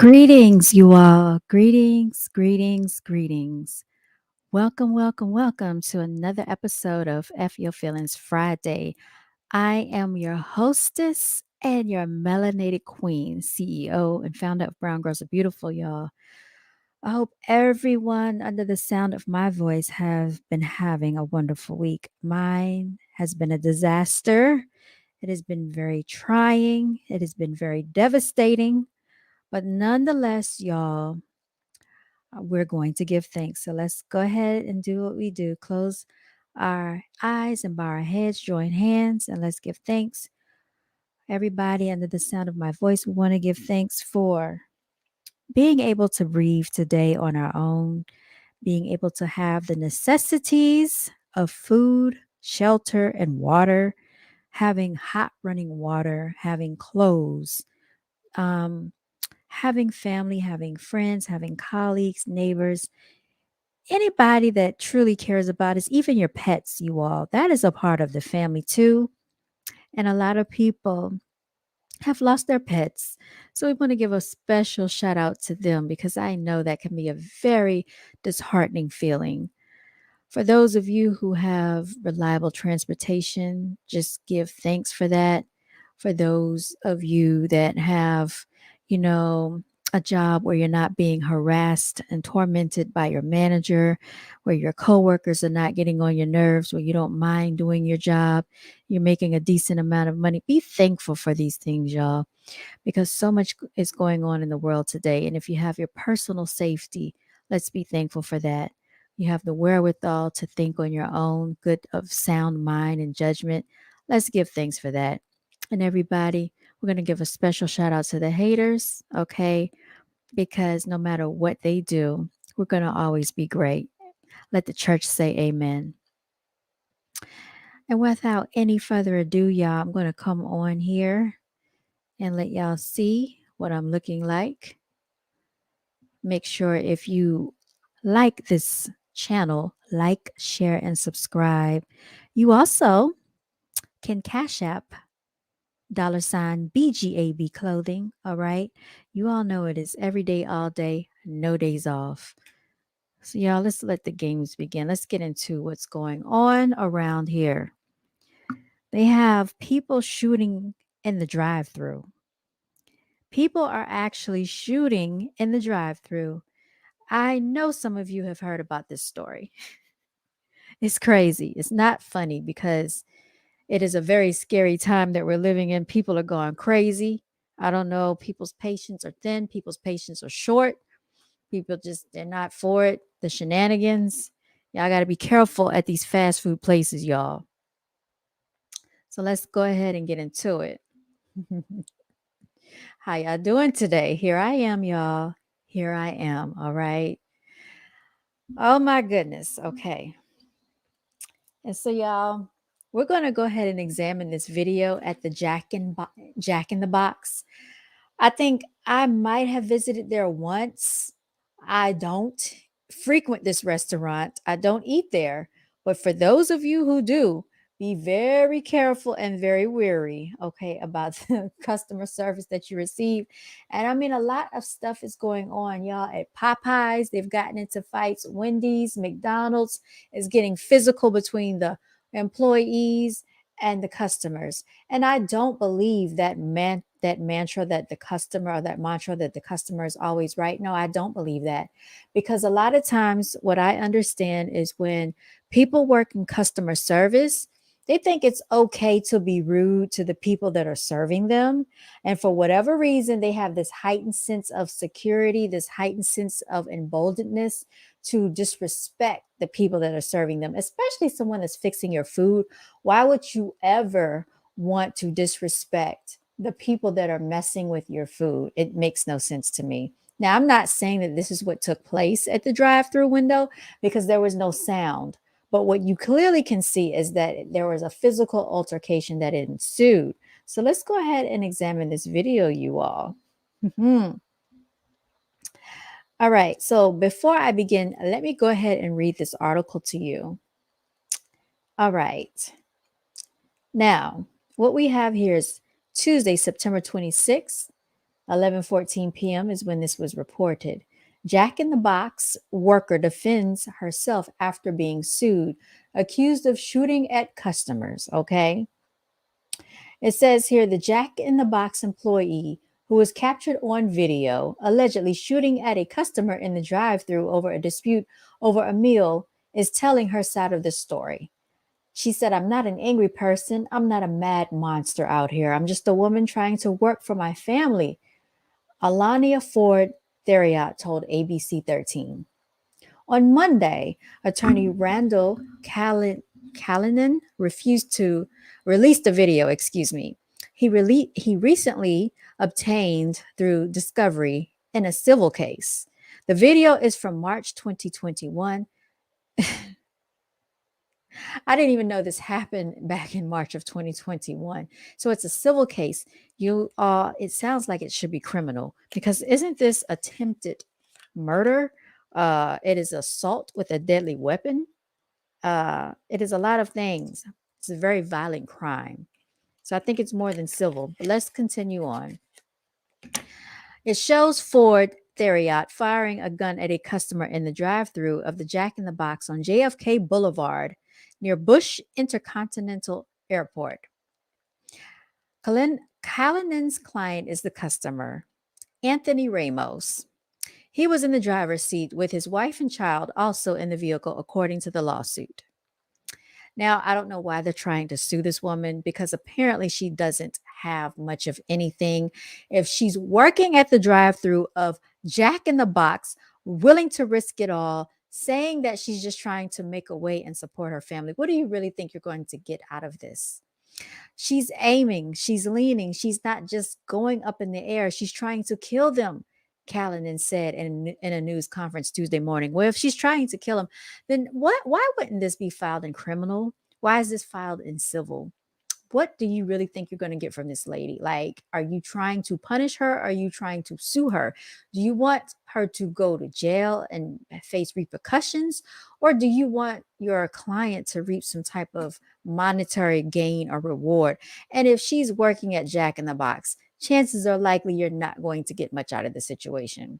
Greetings, you all. Greetings, greetings, greetings. Welcome, welcome, welcome to another episode of F Your Feelings Friday. I am your hostess and your melanated queen, CEO and founder of Brown Girls Are Beautiful, y'all. I hope everyone under the sound of my voice have been having a wonderful week. Mine has been a disaster. It has been very trying. It has been very devastating. But nonetheless, y'all, we're going to give thanks. So let's go ahead and do what we do. Close our eyes and bow our heads, join hands, and let's give thanks. Everybody under the sound of my voice, we want to give thanks for being able to breathe today on our own, being able to have the necessities of food, shelter, and water, having hot running water, having clothes, um, having family, having friends, having colleagues, neighbors, anybody that truly cares about us, even your pets, you all, that is a part of the family too. And a lot of people have lost their pets. So we want to give a special shout out to them because I know that can be a very disheartening feeling. For those of you who have reliable transportation, just give thanks for that. For those of you that have, you know, a job where you're not being harassed and tormented by your manager, where your coworkers are not getting on your nerves, where you don't mind doing your job, you're making a decent amount of money. Be thankful for these things, y'all, because so much is going on in the world today. And if you have your personal safety, let's be thankful for that. You have the wherewithal to think on your own, good of sound mind and judgment. Let's give thanks for that. And everybody, we're going to give a special shout out to the haters, okay? Because no matter what they do, we're going to always be great. Let the church say amen. And without any further ado, y'all, I'm going to come on here and let y'all see what I'm looking like. Make sure if you like this channel, like, share, and subscribe. You also can Cash App $BGAB clothing. All right. You all know it is every day, all day, no days off. So, y'all, let's let the games begin. Let's get into what's going on around here. They have people shooting in the drive through. People are actually shooting in the drive through. I know some of you have heard about this story. It's crazy. It's not funny because it is a very scary time that we're living in. People are going crazy. I don't know. People's patience are thin. People's patience are short. People just, they're not for it. The shenanigans. Y'all got to be careful at these fast food places, y'all. So let's go ahead and get into it. How y'all doing today? Here I am, y'all. Here I am. All right. Oh my goodness. Okay. And so, y'all, we're going to go ahead and examine this video at the Jack in the Box. I think I might have visited there once. I don't frequent this restaurant. I don't eat there. But for those of you who do, be very careful and very wary, okay, about the customer service that you receive. And I mean, a lot of stuff is going on, y'all. At Popeyes, they've gotten into fights. Wendy's, McDonald's is getting physical between the employees and the customers. And I don't believe that mantra that the customer or that mantra that the customer is always right. No, I don't believe that. Because a lot of times what I understand is when people work in customer service, they think it's okay to be rude to the people that are serving them. And for whatever reason, they have this heightened sense of security, this heightened sense of emboldenedness to disrespect the people that are serving them, especially someone that's fixing your food. Why would you ever want to disrespect the people that are messing with your food? It makes no sense to me. Now, I'm not saying that this is what took place at the drive-through window because there was no sound. But what you clearly can see is that there was a physical altercation that ensued. So let's go ahead and examine this video, you all. All right. So before I begin, let me go ahead and read this article to you. All right. Now, what we have here is Tuesday, September 26th, 11:14 p.m. is when this was reported. Jack in the Box worker defends herself after being sued, accused of shooting at customers. Okay. It says here the Jack in the Box employee who was captured on video allegedly shooting at a customer in the drive through over a dispute over a meal is telling her side of the story. She said, I'm not an angry person. I'm not a mad monster out here. I'm just a woman trying to work for my family. Alania Ford Theriot told ABC 13. On Monday, attorney Randall Callanan refused to release the video, excuse me. He recently obtained through discovery in a civil case. The video is from March 2021. I didn't even know this happened back in March of 2021. So it's a civil case. It sounds like it should be criminal because isn't this attempted murder? It is assault with a deadly weapon. It is a lot of things. It's a very violent crime. So I think it's more than civil. But let's continue on. It shows Ford Theriot firing a gun at a customer in the drive-through of the Jack in the Box on JFK Boulevard near Bush Intercontinental Airport. Callinan's client is the customer, Anthony Ramos. He was in the driver's seat with his wife and child also in the vehicle, according to the lawsuit. Now, I don't know why they're trying to sue this woman because apparently she doesn't have much of anything. If she's working at the drive through of Jack in the Box, willing to risk it all, saying that she's just trying to make a way and support her family, what do you really think you're going to get out of this? She's aiming, she's leaning, she's not just going up in the air, she's trying to kill them. Callanan said in a news conference Tuesday morning. Well, if she's trying to kill him, then why wouldn't this be filed in criminal? Why is this filed in civil? What do you really think you're going to get from this lady? Like, are you trying to punish her? Are you trying to sue her? Do you want her to go to jail and face repercussions? Or do you want your client to reap some type of monetary gain or reward? And if she's working at Jack in the Box, chances are likely you're not going to get much out of the situation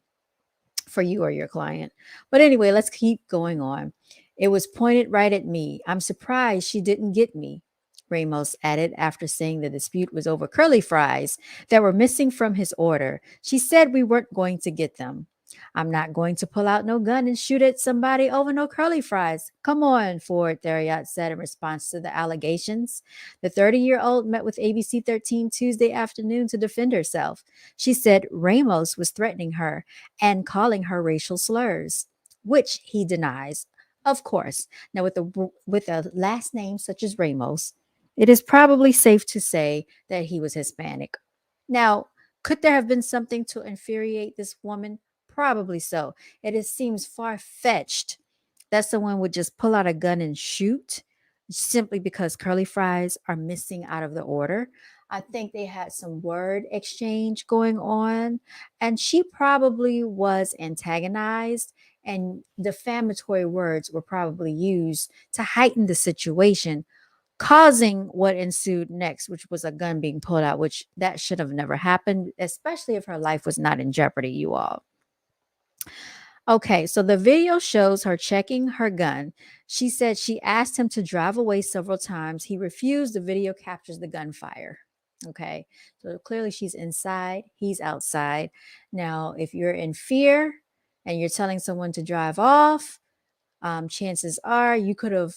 for you or your client. But anyway, let's keep going on. It was pointed right at me. I'm surprised she didn't get me, Ramos added after saying the dispute was over curly fries that were missing from his order. She said we weren't going to get them. I'm not going to pull out no gun and shoot at somebody over no curly fries. Come on, Ford Theriot said in response to the allegations. The 30-year-old met with ABC 13 Tuesday afternoon to defend herself. She said Ramos was threatening her and calling her racial slurs, which he denies. Of course. Now, with a last name such as Ramos, it is probably safe to say that he was Hispanic. Now, could there have been something to infuriate this woman? Probably so. It seems far-fetched that someone would just pull out a gun and shoot simply because curly fries are missing out of the order. I think they had some word exchange going on, and she probably was antagonized, and defamatory words were probably used to heighten the situation, causing what ensued next, which was a gun being pulled out, which that should have never happened, especially if her life was not in jeopardy, you all. Okay, so the video shows her checking her gun. She said she asked him to drive away several times. He refused. The video captures the gunfire. Okay, so clearly she's inside, he's outside. Now, if you're in fear and you're telling someone to drive off, chances are you could have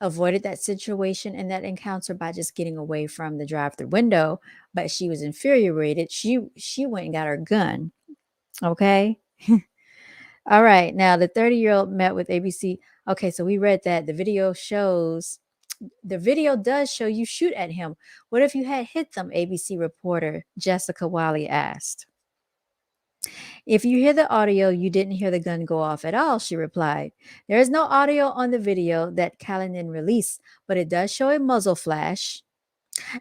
avoided that situation and that encounter by just getting away from the drive-through window. But she was infuriated. She went and got her gun. Okay. All right. Now, the 30-year-old met with ABC. Okay, so we read that the video does show you shoot at him. What if you had hit them? ABC reporter Jessica Wiley asked. If you hear the audio, you didn't hear the gun go off at all, she replied. There is no audio on the video that Callanan released, but it does show a muzzle flash.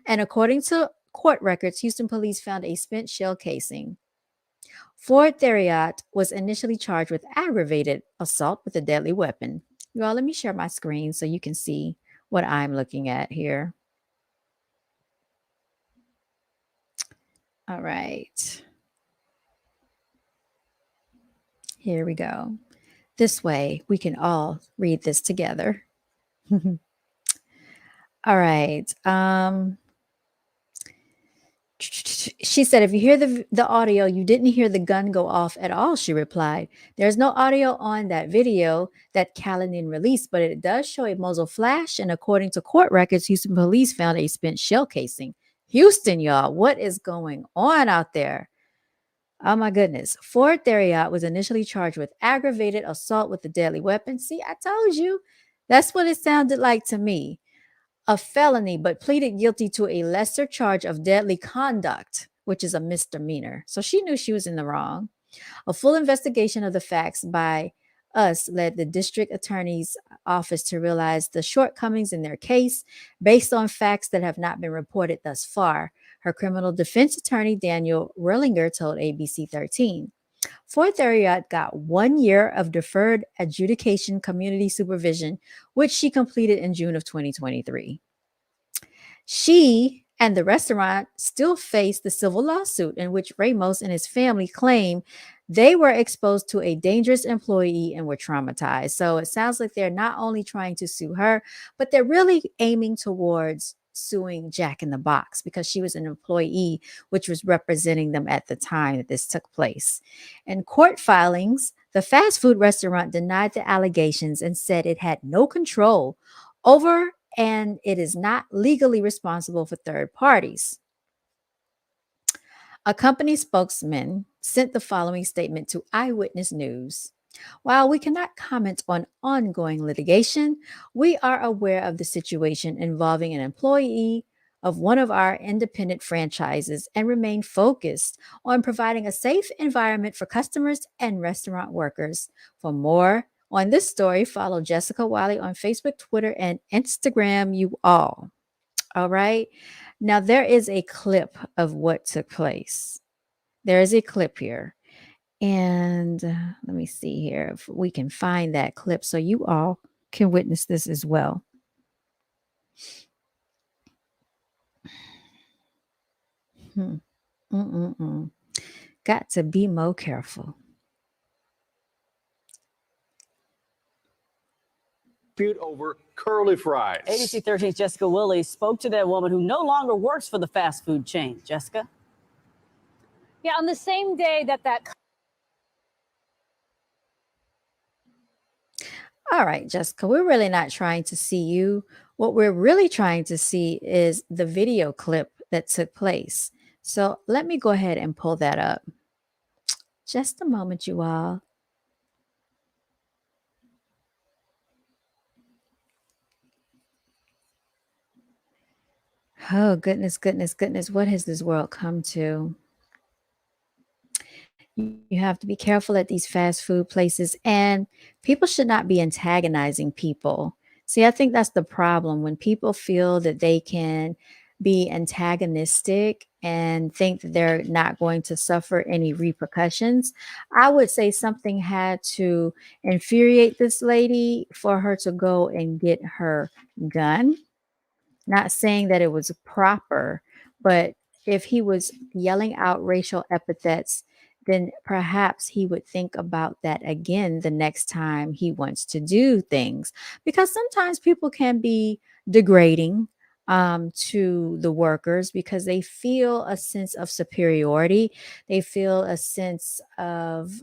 And according to court records, Houston police found a spent shell casing. Ford Theriot was initially charged with aggravated assault with a deadly weapon. You all, let me share my screen so you can see what I'm looking at here. All right. Here we go. This way we can all read this together. All right. She said, if you hear the audio, you didn't hear the gun go off at all, she replied. There's no audio on that video that Callahan released, but it does show a muzzle flash. And according to court records, Houston police found a spent shell casing. Houston, y'all, what is going on out there? Oh my goodness. Ford Theriot was initially charged with aggravated assault with a deadly weapon. See, I told you. That's what it sounded like to me. A felony, but pleaded guilty to a lesser charge of deadly conduct, which is a misdemeanor. So she knew she was in the wrong. A full investigation of the facts by us led the district attorney's office to realize the shortcomings in their case based on facts that have not been reported thus far. Her criminal defense attorney, Daniel Rullinger, told ABC 13. Fort Theriot got 1 year of deferred adjudication community supervision, which she completed in June of 2023. She and the restaurant still face the civil lawsuit in which Ramos and his family claim they were exposed to a dangerous employee and were traumatized. So it sounds like they're not only trying to sue her, but they're really aiming towards suing Jack in the Box because she was an employee which was representing them at the time that this took place. In court filings, the fast food restaurant denied the allegations and said it had no control over and it is not legally responsible for third parties. A company spokesman sent the following statement to Eyewitness News. While we cannot comment on ongoing litigation, we are aware of the situation involving an employee of one of our independent franchises and remain focused on providing a safe environment for customers and restaurant workers. For more on this story, follow Jessica Wiley on Facebook, Twitter, and Instagram, you all. All right. Now, there is a clip of what took place. There is a clip here. And let me see here if we can find that clip so you all can witness this as well. Hmm. Mm-mm-mm. Got to be more careful. Over curly fries. ABC 13's Jessica Willie spoke to that woman who no longer works for the fast food chain. Jessica? Yeah, on the same day that All right, Jessica, we're really not trying to see you. What we're really trying to see is the video clip that took place. So let me go ahead and pull that up. Just a moment, you all. Oh, goodness, goodness, goodness. What has this world come to? You have to be careful at these fast food places, and people should not be antagonizing people. See, I think that's the problem when people feel that they can be antagonistic and think that they're not going to suffer any repercussions. I would say something had to infuriate this lady for her to go and get her gun. Not saying that it was proper, but if he was yelling out racial epithets, then perhaps he would think about that again the next time he wants to do things. Because sometimes people can be degrading to the workers because they feel a sense of superiority. They feel a sense of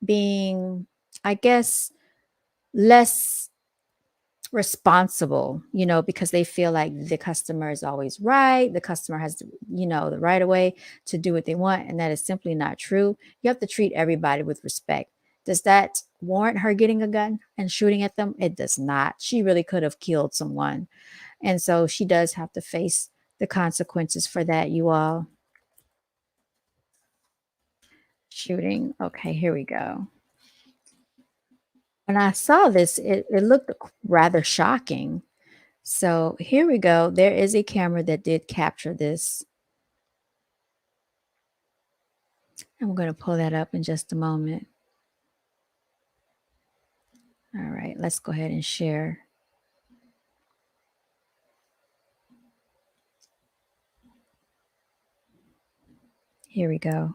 being, I guess, less responsible, because they feel like the customer is always right. The customer has, the right of way to do what they want. And that is simply not true. You have to treat everybody with respect. Does that warrant her getting a gun and shooting at them? It does not. She really could have killed someone. And so she does have to face the consequences for that, you all. Shooting. Okay, here we go. When I saw this, it looked rather shocking. So here we go. There is a camera that did capture this. I'm going to pull that up in just a moment. All right, let's go ahead and share. Here we go.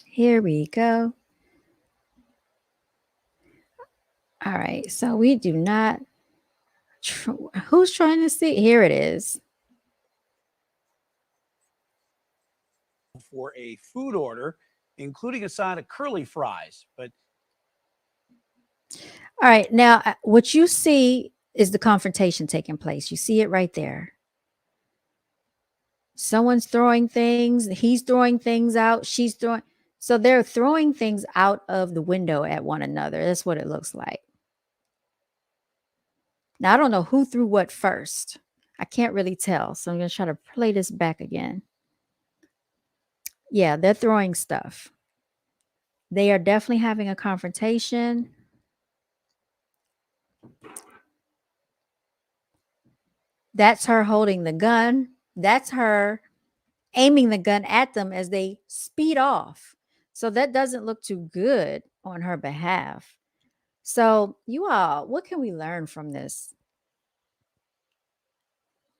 Here we go. All right. So we do not. Who's trying to see? Here it is. For a food order, including a side of curly fries. But All right. Now, what you see is the confrontation taking place. You see it right there. Someone's throwing things. He's throwing things out. She's throwing. So they're throwing things out of the window at one another. That's what it looks like. Now, I don't know who threw what first. I can't really tell. So I'm going to try to play this back again. Yeah, they're throwing stuff. They are definitely having a confrontation. That's her holding the gun. That's her aiming the gun at them as they speed off. So that doesn't look too good on her behalf. So, you all, what can we learn from this?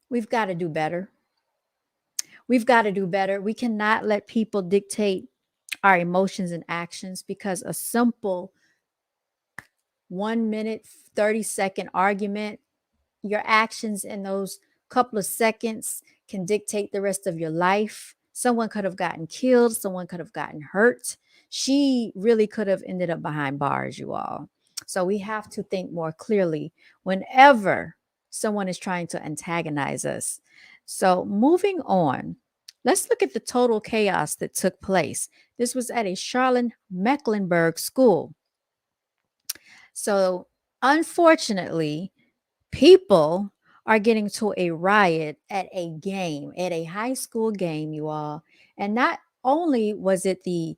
We've got to do better. We've got to do better. We cannot let people dictate our emotions and actions because a simple 1 minute, 30-second argument, your actions in those couple of seconds can dictate the rest of your life. Someone could have gotten killed, someone could have gotten hurt. She really could have ended up behind bars, you all. So we have to think more clearly whenever someone is trying to antagonize us. So moving on, let's look at the total chaos that took place. This was at a Charlotte Mecklenburg school. So unfortunately, people are getting to a riot at a game, at a high school game, you all. And not only was it the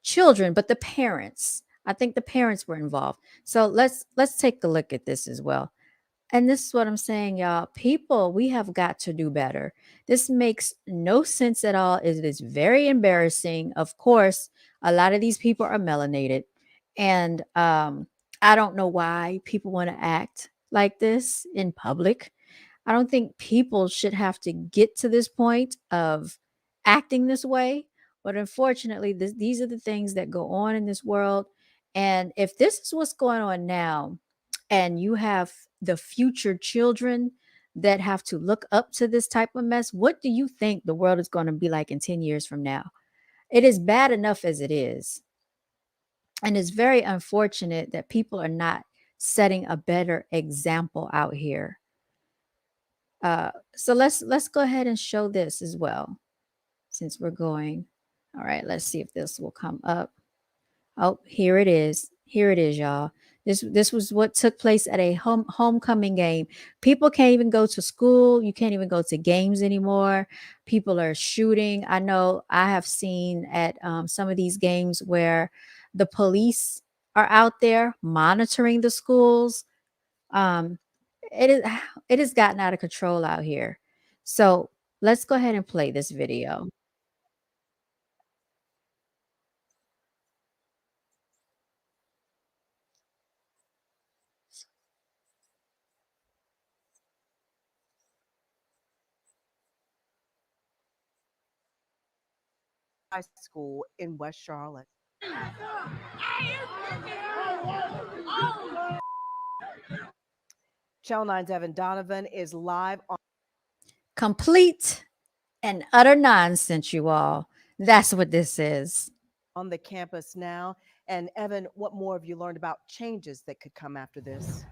children, but the parents. I think the parents were involved. So let's take a look at this as well. And this is what I'm saying, y'all. People, we have got to do better. This makes no sense at all. It is very embarrassing. Of course, a lot of these people are melanated. And I don't know why people want to act like this in public. I don't think people should have to get to this point of acting this way. But unfortunately, these are the things that go on in this world. And if this is what's going on now, and you have the future children that have to look up to this type of mess, what do you think the world is going to be like in 10 years from now? It is bad enough as it is. And it's very unfortunate that people are not setting a better example out here. So let's go ahead and show this as well, since we're going. All right, let's see if this will come up. Oh, here it is. Here it is, y'all. This was what took place at a homecoming game. People can't even go to school. You can't even go to games anymore. People are shooting. I know I have seen at some of these games where the police are out there monitoring the schools. Um, it is it has gotten out of control out here. So let's go ahead and play this video. High School in West Charlotte. Channel 9's Evan Donovan is live Complete and utter nonsense, you all. That's what this is. on the campus now. And Evan, what more have you learned about changes that could come after this?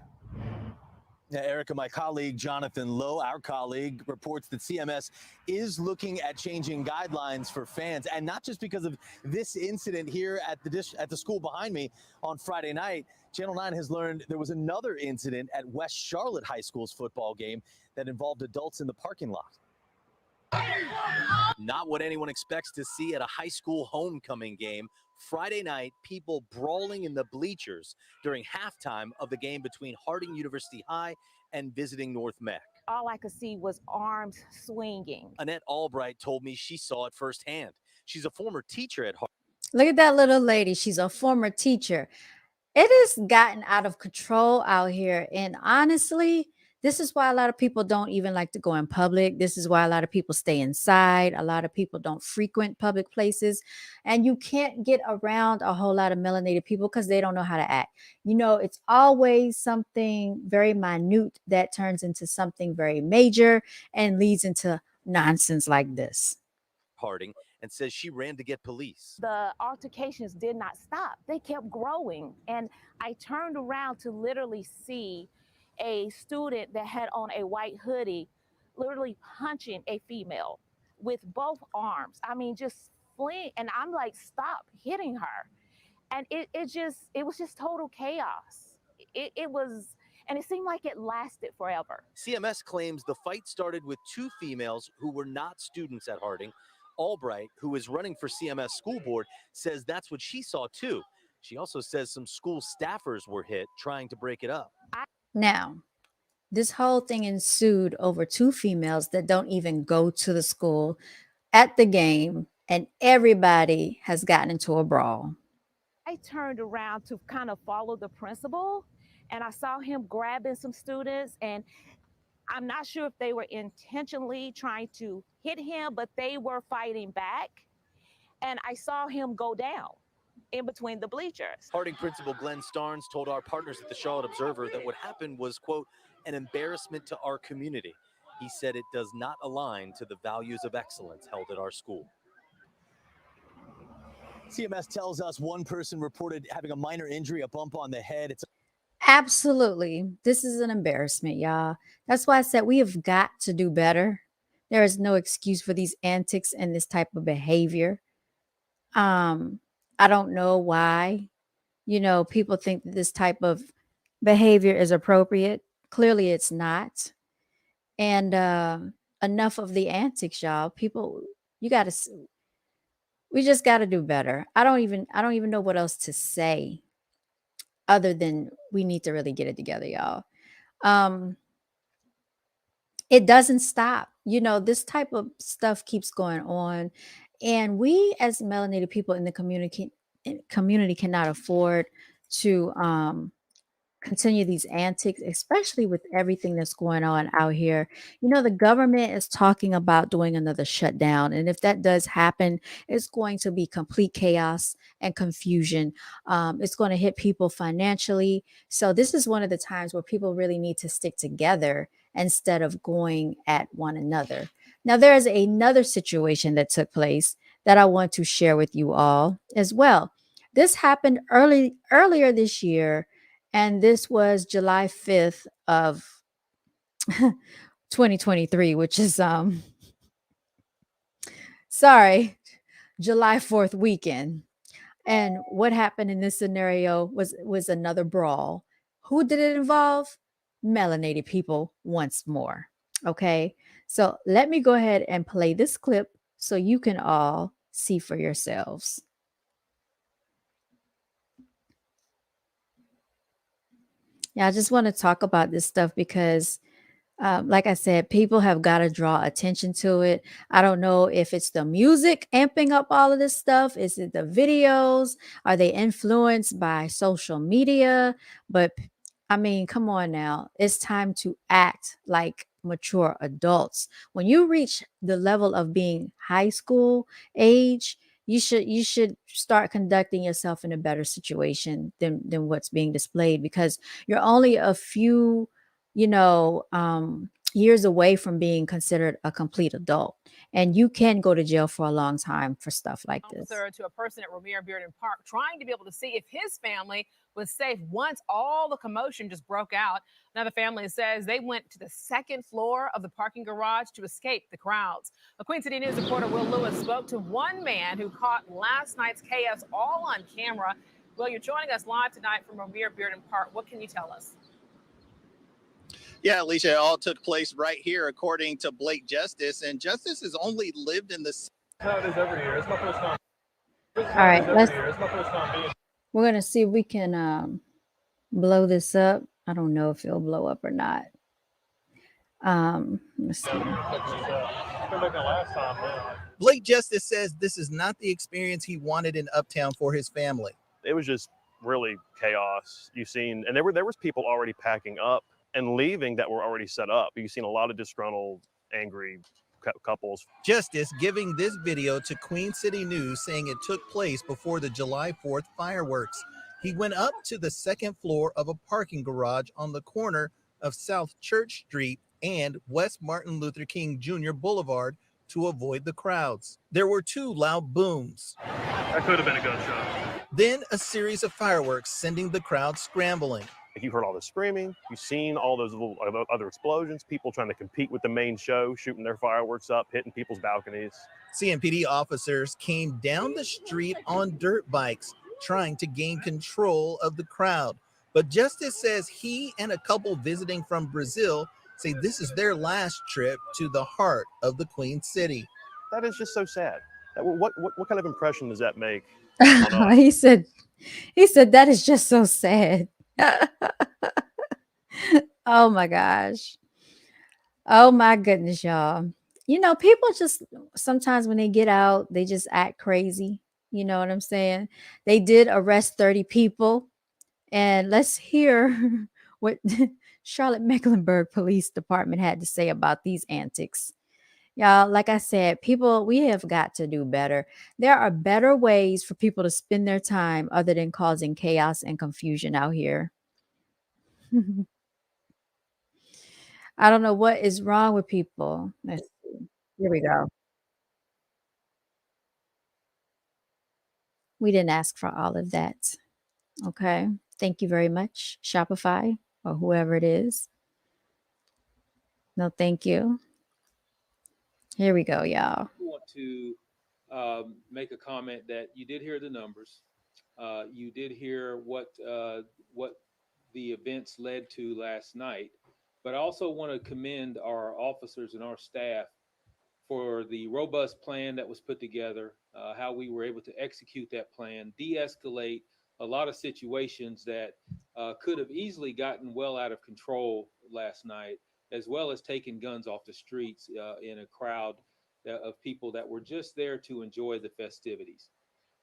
Yeah, Erica, my colleague Jonathan Lowe, our colleague, reports that CMS is looking at changing guidelines for fans, and not just because of this incident here at the school behind me on Friday night. Channel 9 has learned there was another incident at West Charlotte High School's football game that involved adults in the parking lot. Not what anyone expects to see at a high school homecoming game. Friday night, people brawling in the bleachers during halftime of the game between Harding University High and visiting North Meck. All I could see was arms swinging. Annette Albright told me she saw it firsthand. She's a former teacher at Harding. Look at that little lady. She's a former teacher. It has gotten out of control out here. And honestly, This is why a lot of people don't even like to go in public. This is why a lot of people stay inside. A lot of people don't frequent public places. And you can't get around a whole lot of melanated people because they don't know how to act. It's always something very minute that turns into something very major and leads into nonsense like this. Harding and says she ran to get police. The altercations did not stop. They kept growing. And I turned around to literally see a student that had on a white hoodie literally punching a female with both arms. I mean, just fleeing. And I'm like, stop hitting her. And it was just total chaos. It was, and it seemed like it lasted forever. CMS claims the fight started with two females who were not students at Harding. Albright, who is running for CMS school board, says that's what she saw too. She also says some school staffers were hit trying to break it up. Now, this whole thing ensued over two females that don't even go to the school at the game, and everybody has gotten into a brawl. I turned around to kind of follow the principal, and I saw him grabbing some students, and I'm not sure if they were intentionally trying to hit him, but they were fighting back. And I saw him go down in between the bleachers. Harding principal Glenn Starnes told our partners at the Charlotte Observer that what happened was, quote, an embarrassment to our community. He said it does not align to the values of excellence held at our school. CMS tells us one person reported having a minor injury, a bump on the head. It's Absolutely. This is an embarrassment, y'all. That's why I said we have got to do better. There is no excuse for these antics and this type of behavior. I don't know why, people think that this type of behavior is appropriate. Clearly it's not. And enough of the antics, y'all. People, we just got to do better. I don't even know what else to say other than we need to really get it together, y'all. It doesn't stop. This type of stuff keeps going on, and we as melanated people in the community cannot afford to continue these antics, especially with everything that's going on out here. The government is talking about doing another shutdown. And if that does happen, it's going to be complete chaos and confusion. It's going to hit people financially. So this is one of the times where people really need to stick together instead of going at one another. Now, there is another situation that took place that I want to share with you all as well. This happened earlier this year, and this was July 5th of 2023, which is July 4th weekend. And what happened in this scenario was another brawl. Who did it involve? Melanated people once more. Okay. So let me go ahead and play this clip so you can all see for yourselves. Yeah, I just want to talk about this stuff because, like I said, people have got to draw attention to it. I don't know if it's the music amping up all of this stuff. Is it the videos? Are they influenced by social media? But I mean, come on now. It's time to act like mature adults. When you reach the level of being high school age, you should start conducting yourself in a better situation than what's being displayed, because you're only a few years away from being considered a complete adult, and you can go to jail for a long time for stuff like this. Officer to a person at Ramir Bearden Park trying to be able to see if his family was safe once all the commotion just broke out. Another family says they went to the second floor of the parking garage to escape the crowds. A Queen City News reporter Will Lewis spoke to one man who caught last night's chaos all on camera. Will, you're joining us live tonight from Ramir Bearden Park. What can you tell us? Yeah, Alicia, it all took place right here, according to Blake Justice. And Justice has only lived in the... How it is every year. It's my first time. All right, It's my first time being. We're going to see if we can blow this up. I don't know if it'll blow up or not. Let's see. Blake Justice says this is not the experience he wanted in Uptown for his family. It was just really chaos. You've seen, and there was people already packing up, and leaving that were already set up. You've seen a lot of disgruntled, angry couples. Justice giving this video to Queen City News, saying it took place before the July 4th fireworks. He went up to the second floor of a parking garage on the corner of South Church Street and West Martin Luther King Jr. Boulevard to avoid the crowds. There were two loud booms. That could have been a gunshot. Then a series of fireworks, sending the crowd scrambling. You heard all the screaming. You've seen all those little other explosions, people trying to compete with the main show, shooting their fireworks up, hitting people's balconies. CMPD officers came down the street on dirt bikes, trying to gain control of the crowd. But Justice says he and a couple visiting from Brazil say this is their last trip to the heart of the Queen City. That is just so sad. What kind of impression does that make? he said that is just so sad. Oh my gosh. Oh my goodness, y'all. You know, people just sometimes when they get out, they just act crazy. You know what I'm saying? They did arrest 30 people. And let's hear what Charlotte Mecklenburg Police Department had to say about these antics. Y'all, like I said, people, we have got to do better. There are better ways for people to spend their time other than causing chaos and confusion out here. I don't know what is wrong with people. Let's see. Here we go. We didn't ask for all of that. Okay. Thank you very much, Shopify or whoever it is. No, thank you. Here we go, y'all. I want to make a comment that you did hear the numbers. You did hear what the events led to last night. But I also want to commend our officers and our staff for the robust plan that was put together, how we were able to execute that plan, de-escalate a lot of situations that could have easily gotten well out of control last night, as well as taking guns off the streets in a crowd of people that were just there to enjoy the festivities.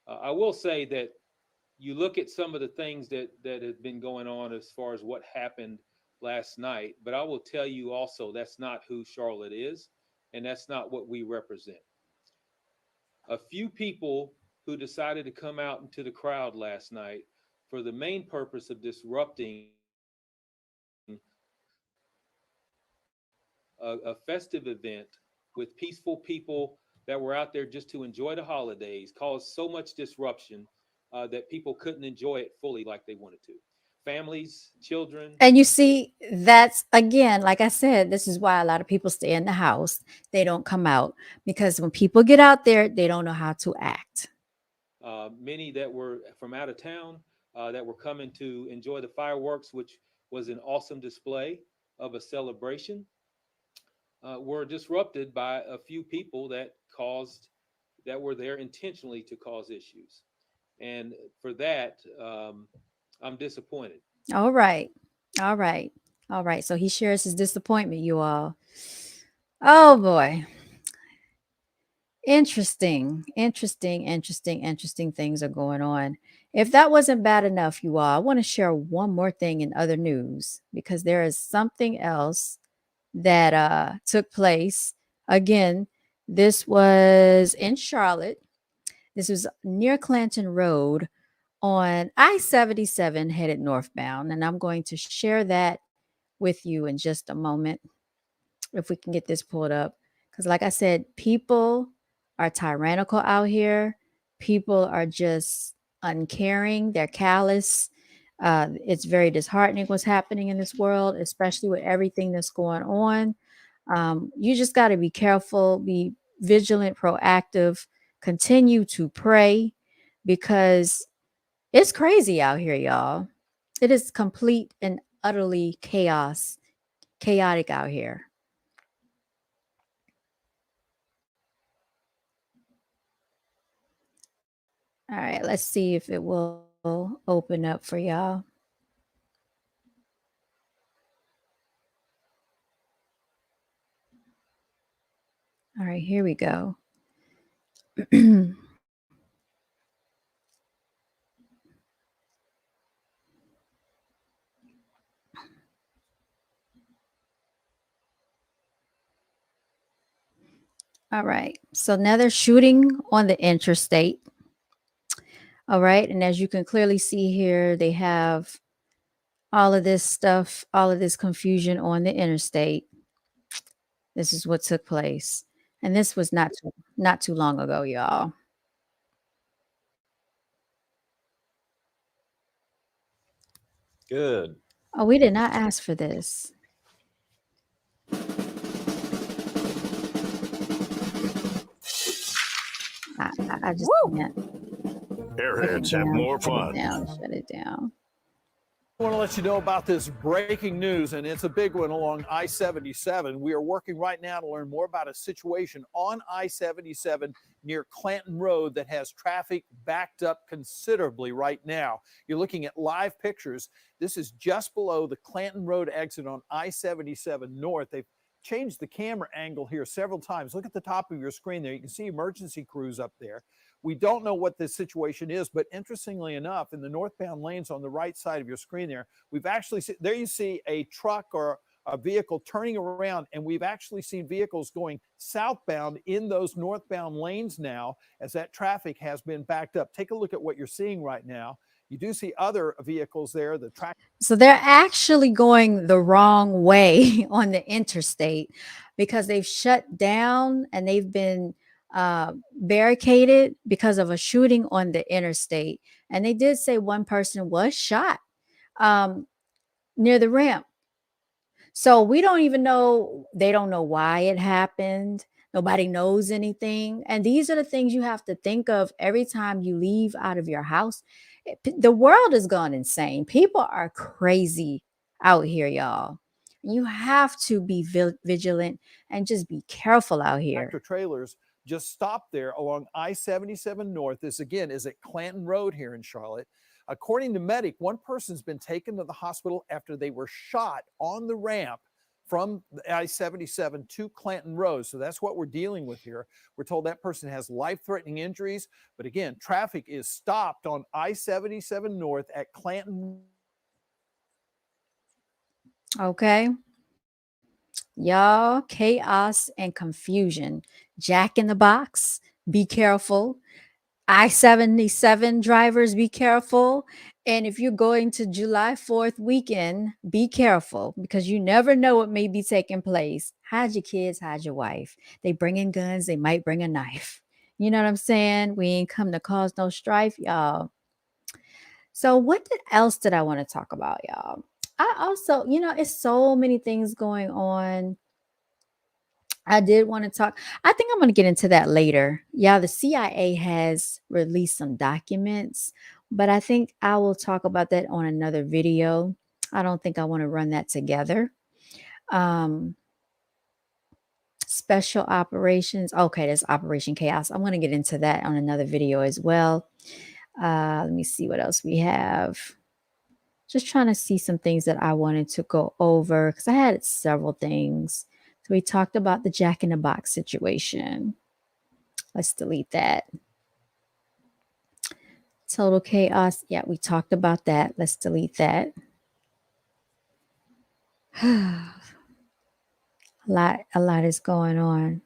I will say that you look at some of the things that have been going on as far as what happened last night, but I will tell you also that's not who Charlotte is, and that's not what we represent. A few people who decided to come out into the crowd last night for the main purpose of disrupting a festive event with peaceful people that were out there just to enjoy the holidays caused so much disruption that people couldn't enjoy it fully like they wanted to. Families, children. And you see, that's again, like I said, this is why a lot of people stay in the house. They don't come out because when people get out there, they don't know how to act. Many that were from out of town that were coming to enjoy the fireworks, which was an awesome display of a celebration, were disrupted by a few people that were there intentionally to cause issues. And for that, I'm disappointed. All right. All right. All right. So he shares his disappointment, you all. Oh boy. Interesting things are going on. If that wasn't bad enough, you all, I want to share one more thing in other news because there is something else that took place. Again, this was in Charlotte. This was near Clanton Road on I-77 headed northbound. And I'm going to share that with you in just a moment if we can get this pulled up. Because like I said, people are tyrannical out here. People are just uncaring. They're callous. It's very disheartening what's happening in this world, especially with everything that's going on. You just got to be careful, be vigilant, proactive, continue to pray because it's crazy out here, y'all. It is complete and utterly chaotic out here. All right, let's see if it will open up for y'all. All right, here we go. All right. So now they're shooting on the interstate. All right. And as you can clearly see here, they have all of this stuff, all of this confusion on the interstate. This is what took place. And this was not too long ago, y'all. Good. Oh, we did not ask for this. I just can't. Airheads have more fun. Shut it down. I want to let you know about this breaking news, and it's a big one along I-77. We are working right now to learn more about a situation on I-77 near Clanton Road that has traffic backed up considerably right now. You're looking at live pictures. This is just below the Clanton Road exit on I-77 North. They've changed the camera angle here several times. Look at the top of your screen there. You can see emergency crews up there. We don't know what this situation is, but interestingly enough, in the northbound lanes on the right side of your screen there, we've actually seen, there you see a truck or a vehicle turning around, and we've actually seen vehicles going southbound in those northbound lanes now as that traffic has been backed up. Take a look at what you're seeing right now. You do see other vehicles there. The track. So they're actually going the wrong way on the interstate because they've shut down and they've been barricaded because of a shooting on the interstate. And they did say one person was shot near the ramp. So we don't even know. They don't know why it happened. Nobody knows anything. And these are the things you have to think of every time you leave out of your house. The world has gone insane. People are crazy out here, y'all. You have to be vigilant and just be careful out here. Tractor trailers just stopped there along I-77 North. This again is at Clanton Road here in Charlotte. According to medic, one person's been taken to the hospital after they were shot on the ramp from I-77 to Clanton Road. So that's what we're dealing with here. We're told that person has life-threatening injuries. But again, traffic is stopped on I-77 North at Clanton. Okay. Y'all, chaos and confusion. Jack in the Box, be careful. I-77 drivers, be careful. And if you're going to July 4th weekend, be careful because you never know what may be taking place. Hide your kids, hide your wife. They bring in guns, they might bring a knife. You know what I'm saying? We ain't come to cause no strife, y'all. So what else did I want to talk about, y'all? I also, it's so many things going on. I did want to talk. I think I'm going to get into that later. Yeah, the CIA has released some documents, but I think I will talk about that on another video. I don't think I want to run that together. Special operations. Okay, there's Operation Chaos. I'm going to get into that on another video as well. Let me see what else we have. Just trying to see some things that I wanted to go over because I had several things. So we talked about the Jack in the Box situation. Let's delete that. Total chaos. Yeah, we talked about that. Let's delete that. A lot is going on.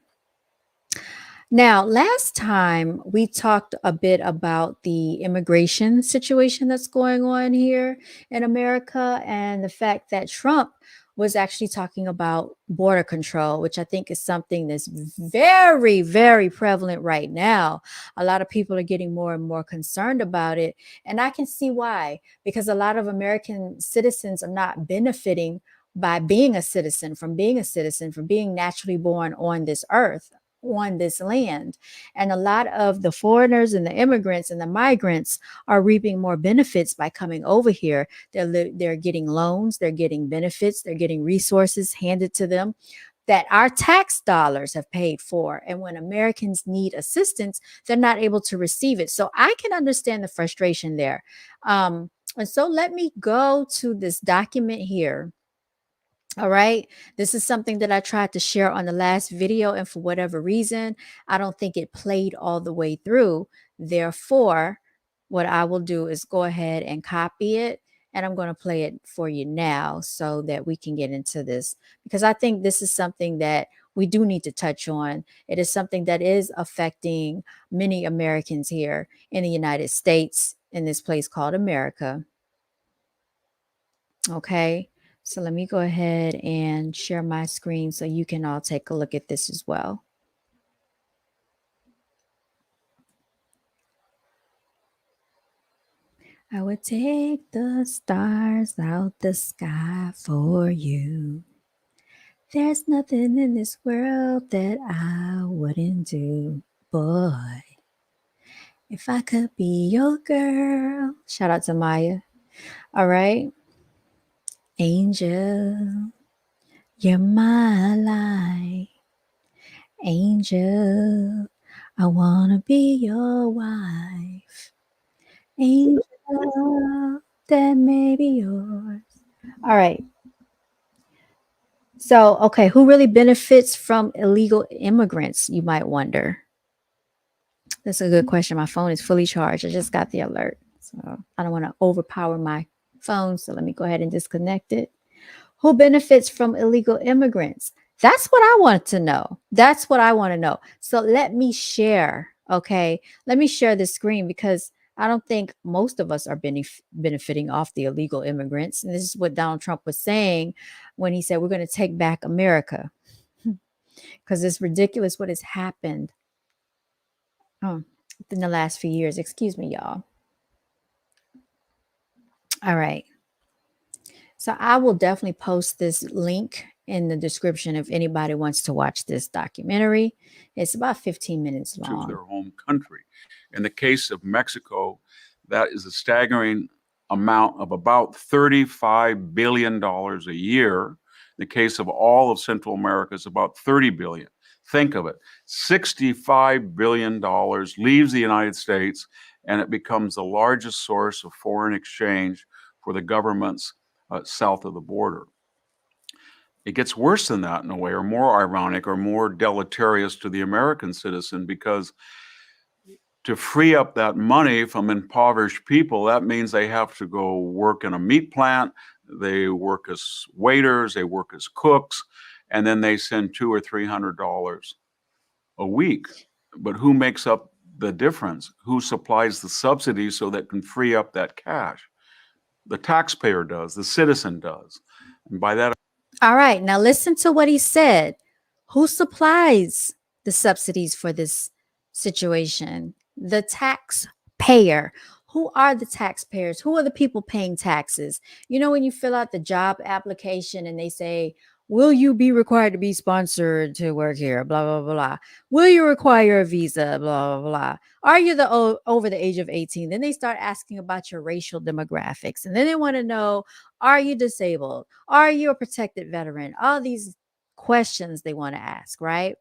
Now, last time we talked a bit about the immigration situation that's going on here in America and the fact that Trump was actually talking about border control, which I think is something that's very, very prevalent right now. A lot of people are getting more and more concerned about it. And I can see why, because a lot of American citizens are not benefiting by being a citizen, from being naturally born on this earth, on this land. And a lot of the foreigners and the immigrants and the migrants are reaping more benefits by coming over here. They're getting loans, they're getting benefits, they're getting resources handed to them that our tax dollars have paid for. And when Americans need assistance, they're not able to receive it. So I can understand the frustration there. And so let me go to this document here. All right. This is something that I tried to share on the last video. And for whatever reason, I don't think it played all the way through. Therefore, what I will do is go ahead and copy it. And I'm going to play it for you now so that we can get into this, because I think this is something that we do need to touch on. It is something that is affecting many Americans here in the United States, in this place called America. Okay, so let me go ahead and share my screen so you can all take a look at this as well. I would take the stars out the sky for you. There's nothing in this world that I wouldn't do, boy. If I could be your girl. Shout out to Maya. All right. Angel, you're my light. Angel, I want to be your wife. Angel, that may be yours. All right. So, okay, who really benefits from illegal immigrants, you might wonder? That's a good question. My phone is fully charged. I just got the alert. So I don't want to overpower my phone. So let me go ahead and disconnect it. Who benefits from illegal immigrants? That's what I want to know. That's what I want to know. So let me share. Okay. Let me share the screen because I don't think most of us are benefiting off the illegal immigrants. And this is what Donald Trump was saying when he said, we're going to take back America because it's ridiculous what has happened in the last few years. Excuse me, y'all. All right. So I will definitely post this link in the description if anybody wants to watch this documentary. It's about 15 minutes long. To their home country. In the case of Mexico, that is a staggering amount of about $35 billion a year. In the case of all of Central America, it's about $30 billion. Think of it, $65 billion leaves the United States, and it becomes the largest source of foreign exchange for the governments south of the border. It gets worse than that in a way, or more ironic, or more deleterious to the American citizen, because to free up that money from impoverished people, that means they have to go work in a meat plant, they work as waiters, they work as cooks, and then they send $200 or $300 a week. But who makes up the difference? Who supplies the subsidies so that can free up that cash? The taxpayer does, the citizen does. And by that, all right, now listen to what he said. Who supplies the subsidies for this situation? The taxpayer. Who are the taxpayers? Who are the people paying taxes? You know, when you fill out the job application and they say, will you be required to be sponsored to work here? Blah, blah, blah. Will you require a visa? Blah, blah, blah. Are you over the age of 18? Then they start asking about your racial demographics. And then they want to know, are you disabled? Are you a protected veteran? All these questions they want to ask, right?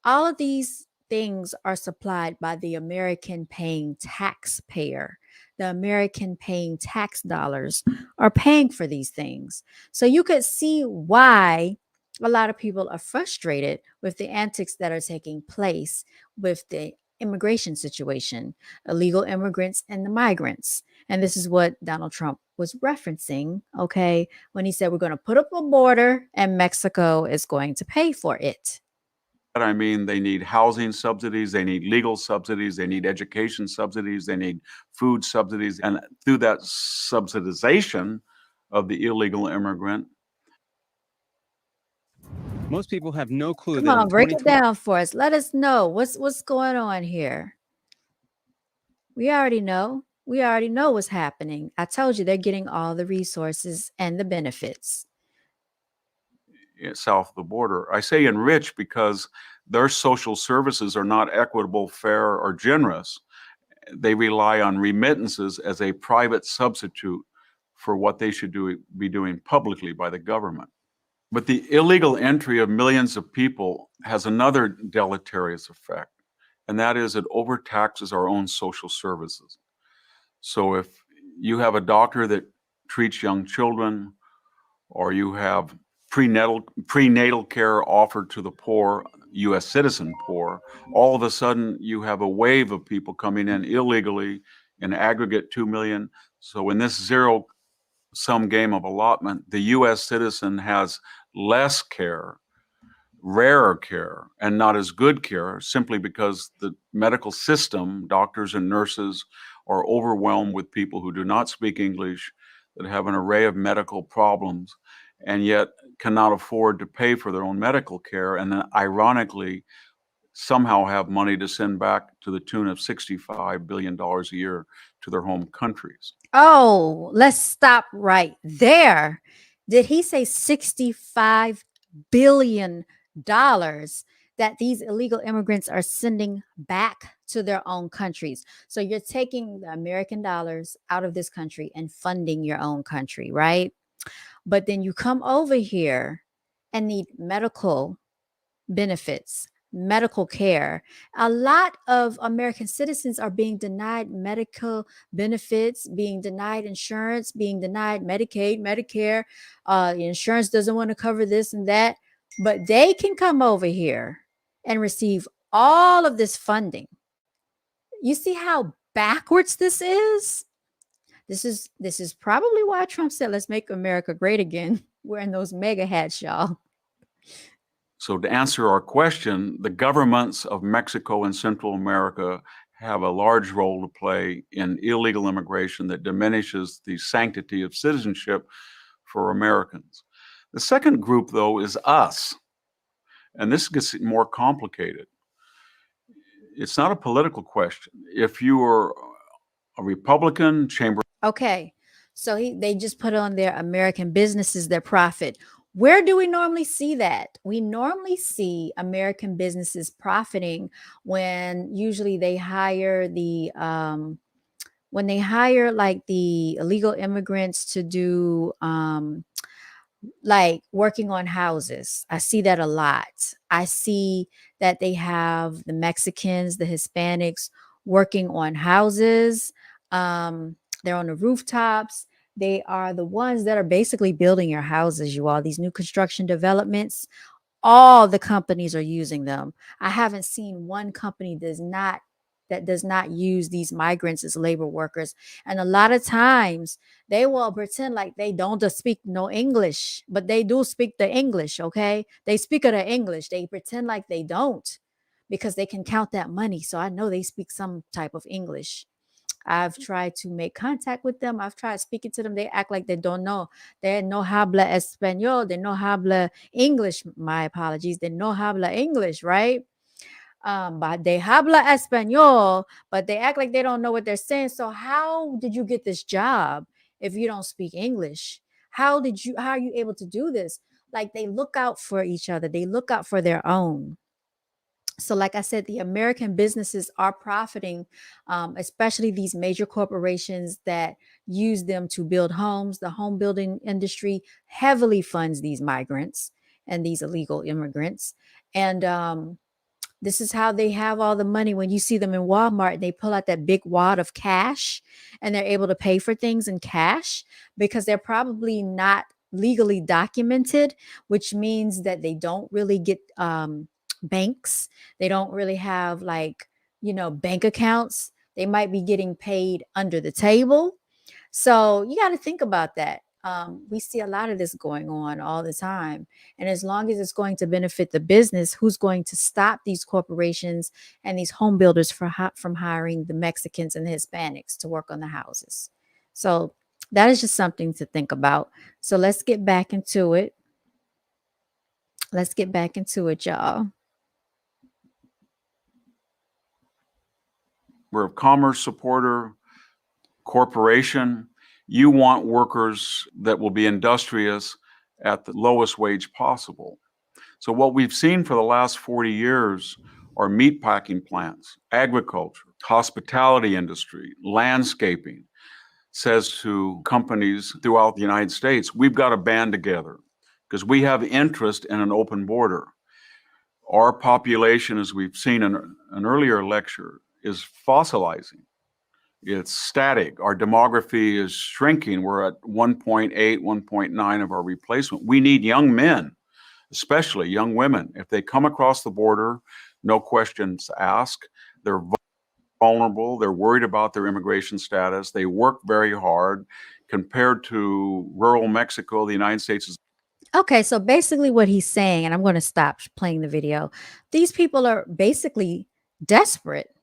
All of these things are supplied by the American paying taxpayer. The American paying tax dollars are paying for these things. So you could see why a lot of people are frustrated with the antics that are taking place with the immigration situation, illegal immigrants and the migrants. And this is what Donald Trump was referencing, okay, when he said we're going to put up a border and Mexico is going to pay for it. I mean, they need housing subsidies, they need legal subsidies, they need education subsidies, they need food subsidies. And through that subsidization of the illegal immigrant, most people have no clue Come that on, break it down for us. Let us know what's going on here. We already know. We already know what's happening. I told you they're getting all the resources and the benefits. South of the border. I say enrich because their social services are not equitable, fair, or generous. They rely on remittances as a private substitute for what they should be doing publicly by the government. But the illegal entry of millions of people has another deleterious effect, and that is it overtaxes our own social services. So if you have a doctor that treats young children, or you have prenatal care offered to the poor, U.S. citizen poor, all of a sudden you have a wave of people coming in illegally, in aggregate 2 million. So in this zero-sum game of allotment, the U.S. citizen has less care rarer care and not as good care simply because the medical system, doctors and nurses, are overwhelmed with people who do not speak English, that have an array of medical problems, and yet cannot afford to pay for their own medical care, and then ironically somehow have money to send back to the tune of $65 billion a year to their home countries. Oh, let's stop right there. Did he say $65 billion that these illegal immigrants are sending back to their own countries? So you're taking the American dollars out of this country and funding your own country, right? But then you come over here and need medical benefits, medical care. A lot of American citizens are being denied medical benefits, being denied insurance, being denied Medicaid, Medicare. Insurance doesn't want to cover this and that, but they can come over here and receive all of this funding. You see how backwards this is? This is probably why Trump said, "Let's make America great again," wearing those mega hats, y'all. So to answer our question, the governments of Mexico and Central America have a large role to play in illegal immigration that diminishes the sanctity of citizenship for Americans. The second group, though, is us. And this gets more complicated. It's not a political question. If you are a Republican, chamber. Okay. So they just put on their American businesses, their profit. Where do we normally see that? We normally see American businesses profiting when usually they hire when they hire like the illegal immigrants to do like working on houses. I see that a lot. I see that they have the Mexicans, the Hispanics working on houses. They're on the rooftops. They are the ones that are basically building your houses, you all, these new construction developments. All the companies are using them. I haven't seen one company that does not use these migrants as labor workers. And a lot of times they will pretend like they don't speak no English, but they do speak the English, okay? They speak of the English. They pretend like they don't because they can count that money. So I know they speak some type of English. I've tried to make contact with them. I've tried speaking to them. They act like they don't know. They no habla español. They no habla English. My apologies. They no habla English, right? But they habla español, but they act like they don't know what they're saying. So how did you get this job if you don't speak English? How are you able to do this? Like they look out for each other. They look out for their own. So like I said, the American businesses are profiting, especially these major corporations that use them to build homes. The home building industry heavily funds these migrants and these illegal immigrants. And this is how they have all the money. When you see them in Walmart, they pull out that big wad of cash and they're able to pay for things in cash because they're probably not legally documented, which means that they don't really get banks. They don't really have like, bank accounts. They might be getting paid under the table. So you got to think about that. We see a lot of this going on all the time. And as long as it's going to benefit the business, who's going to stop these corporations and these home builders from hiring the Mexicans and the Hispanics to work on the houses? So that is just something to think about. So let's get back into it. Let's get back into it, y'all. We're a commerce supporter, corporation. You want workers that will be industrious at the lowest wage possible. So what we've seen for the last 40 years are meatpacking plants, agriculture, hospitality industry, landscaping, says to companies throughout the United States, we've got to band together because we have interest in an open border. Our population, as we've seen in an earlier lecture, is fossilizing. It's static. Our demography is shrinking. We're at 1.8, 1.9 of our replacement. We need young men, especially young women. If they come across the border, no questions asked. They're vulnerable. They're worried about their immigration status. They work very hard. Compared to rural Mexico, the United States is. Okay, so basically what he's saying, and I'm going to stop playing the video. These people are basically desperate.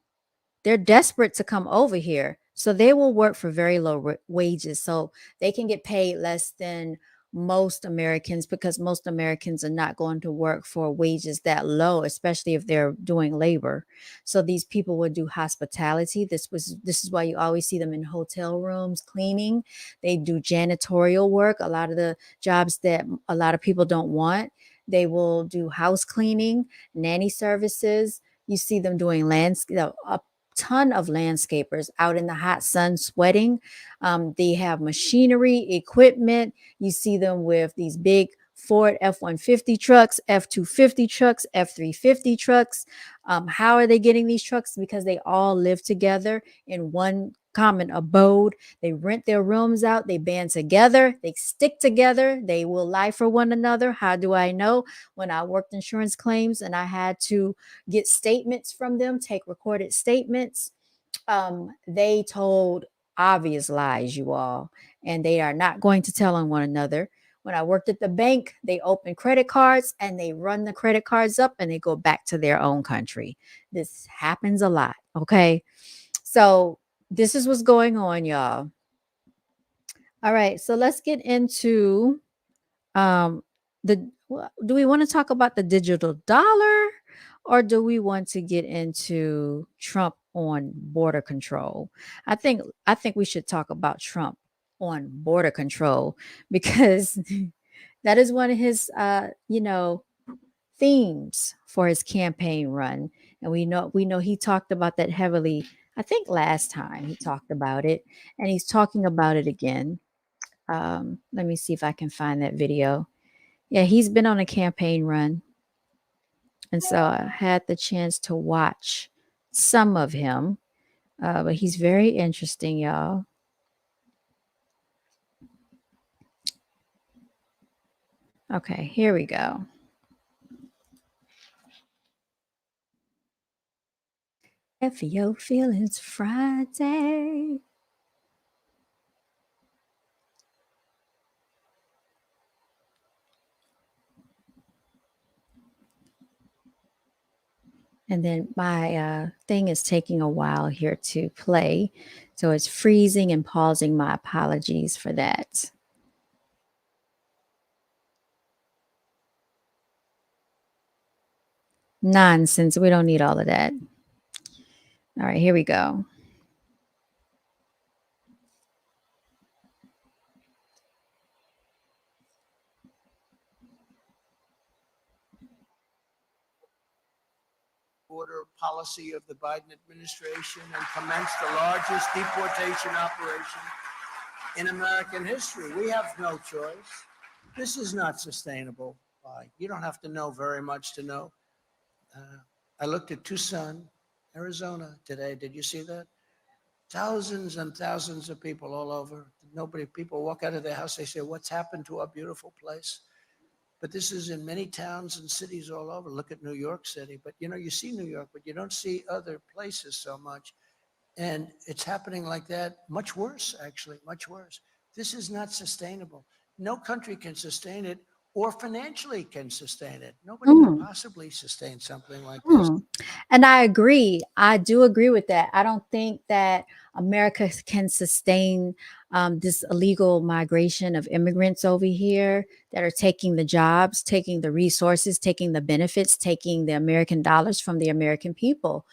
They're desperate to come over here. So they will work for very low wages. So they can get paid less than most Americans, because most Americans are not going to work for wages that low, especially if they're doing labor. So these people would do hospitality. This is why you always see them in hotel rooms cleaning. They do janitorial work, a lot of the jobs that a lot of people don't want. They will do house cleaning, nanny services. You see them doing landscape, ton of landscapers out in the hot sun sweating. They have machinery, equipment. You see them with these big Ford F-150 trucks, F-250 trucks, F-350 trucks. How are they getting these trucks? Because they all live together in one common abode. They rent their rooms out. They band together. They stick together. They will lie for one another. How do I know? When I worked insurance claims and I had to get statements from them, take recorded statements, they told obvious lies, you all, and they are not going to tell on one another. When I worked at the bank, they open credit cards and they run the credit cards up and they go back to their own country. This happens a lot. Okay. So this is what's going on, y'all. All right. So let's get into um do we want to talk about the digital dollar, or do we want to get into Trump on border control? I think we should talk about Trump on border control, because that is one of his themes for his campaign run. And we know he talked about that heavily. I think last time he talked about it, and he's talking about it again. Let me see if I can find that video. Yeah, he's been on a campaign run. And so I had the chance to watch some of him. But he's very interesting, y'all. Okay, here we go. F your feelings Friday. And then my thing is taking a while here to play. So it's freezing and pausing. My apologies for that. Nonsense. We don't need all of that. All right, here we go. border policy of the Biden administration and commenced the largest deportation operation in American history. We have no choice. This is not sustainable. You don't have to know very much to know. I looked at Tucson, Arizona today. Did you see that? Thousands and thousands of people all over. People walk out of their house, they say, what's happened to our beautiful place? But this is in many towns and cities all over. Look at New York City. But you see New York, but you don't see other places so much. And it's happening like that. Much worse, actually, much worse. This is not sustainable. No country can sustain it, or financially can sustain it. Nobody can possibly sustain something like this. And I agree. I do agree with that. I don't think that America can sustain this illegal migration of immigrants over here that are taking the jobs, taking the resources, taking the benefits, taking the American dollars from the American people.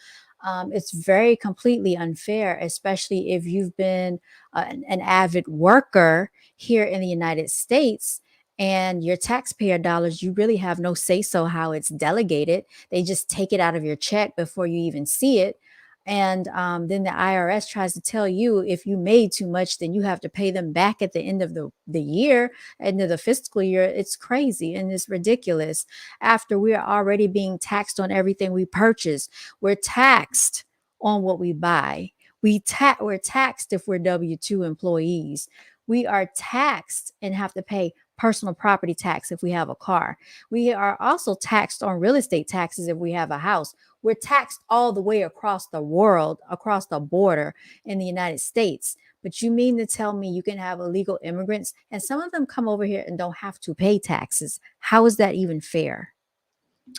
It's very completely unfair, especially if you've been an avid worker here in the United States, and your taxpayer dollars, you really have no say so how it's delegated. They just take it out of your check before you even see it. And then the IRS tries to tell you if you made too much, then you have to pay them back at the end of the year, end of the fiscal year. It's crazy and it's ridiculous. After we're already being taxed on everything we purchase, we're taxed on what we buy. We're taxed if we're W-2 employees. We are taxed and have to pay personal property tax if we have a car. We are also taxed on real estate taxes if we have a house. We're taxed all the way across the world, across the border in the United States. But you mean to tell me you can have illegal immigrants and some of them come over here and don't have to pay taxes? How is that even fair?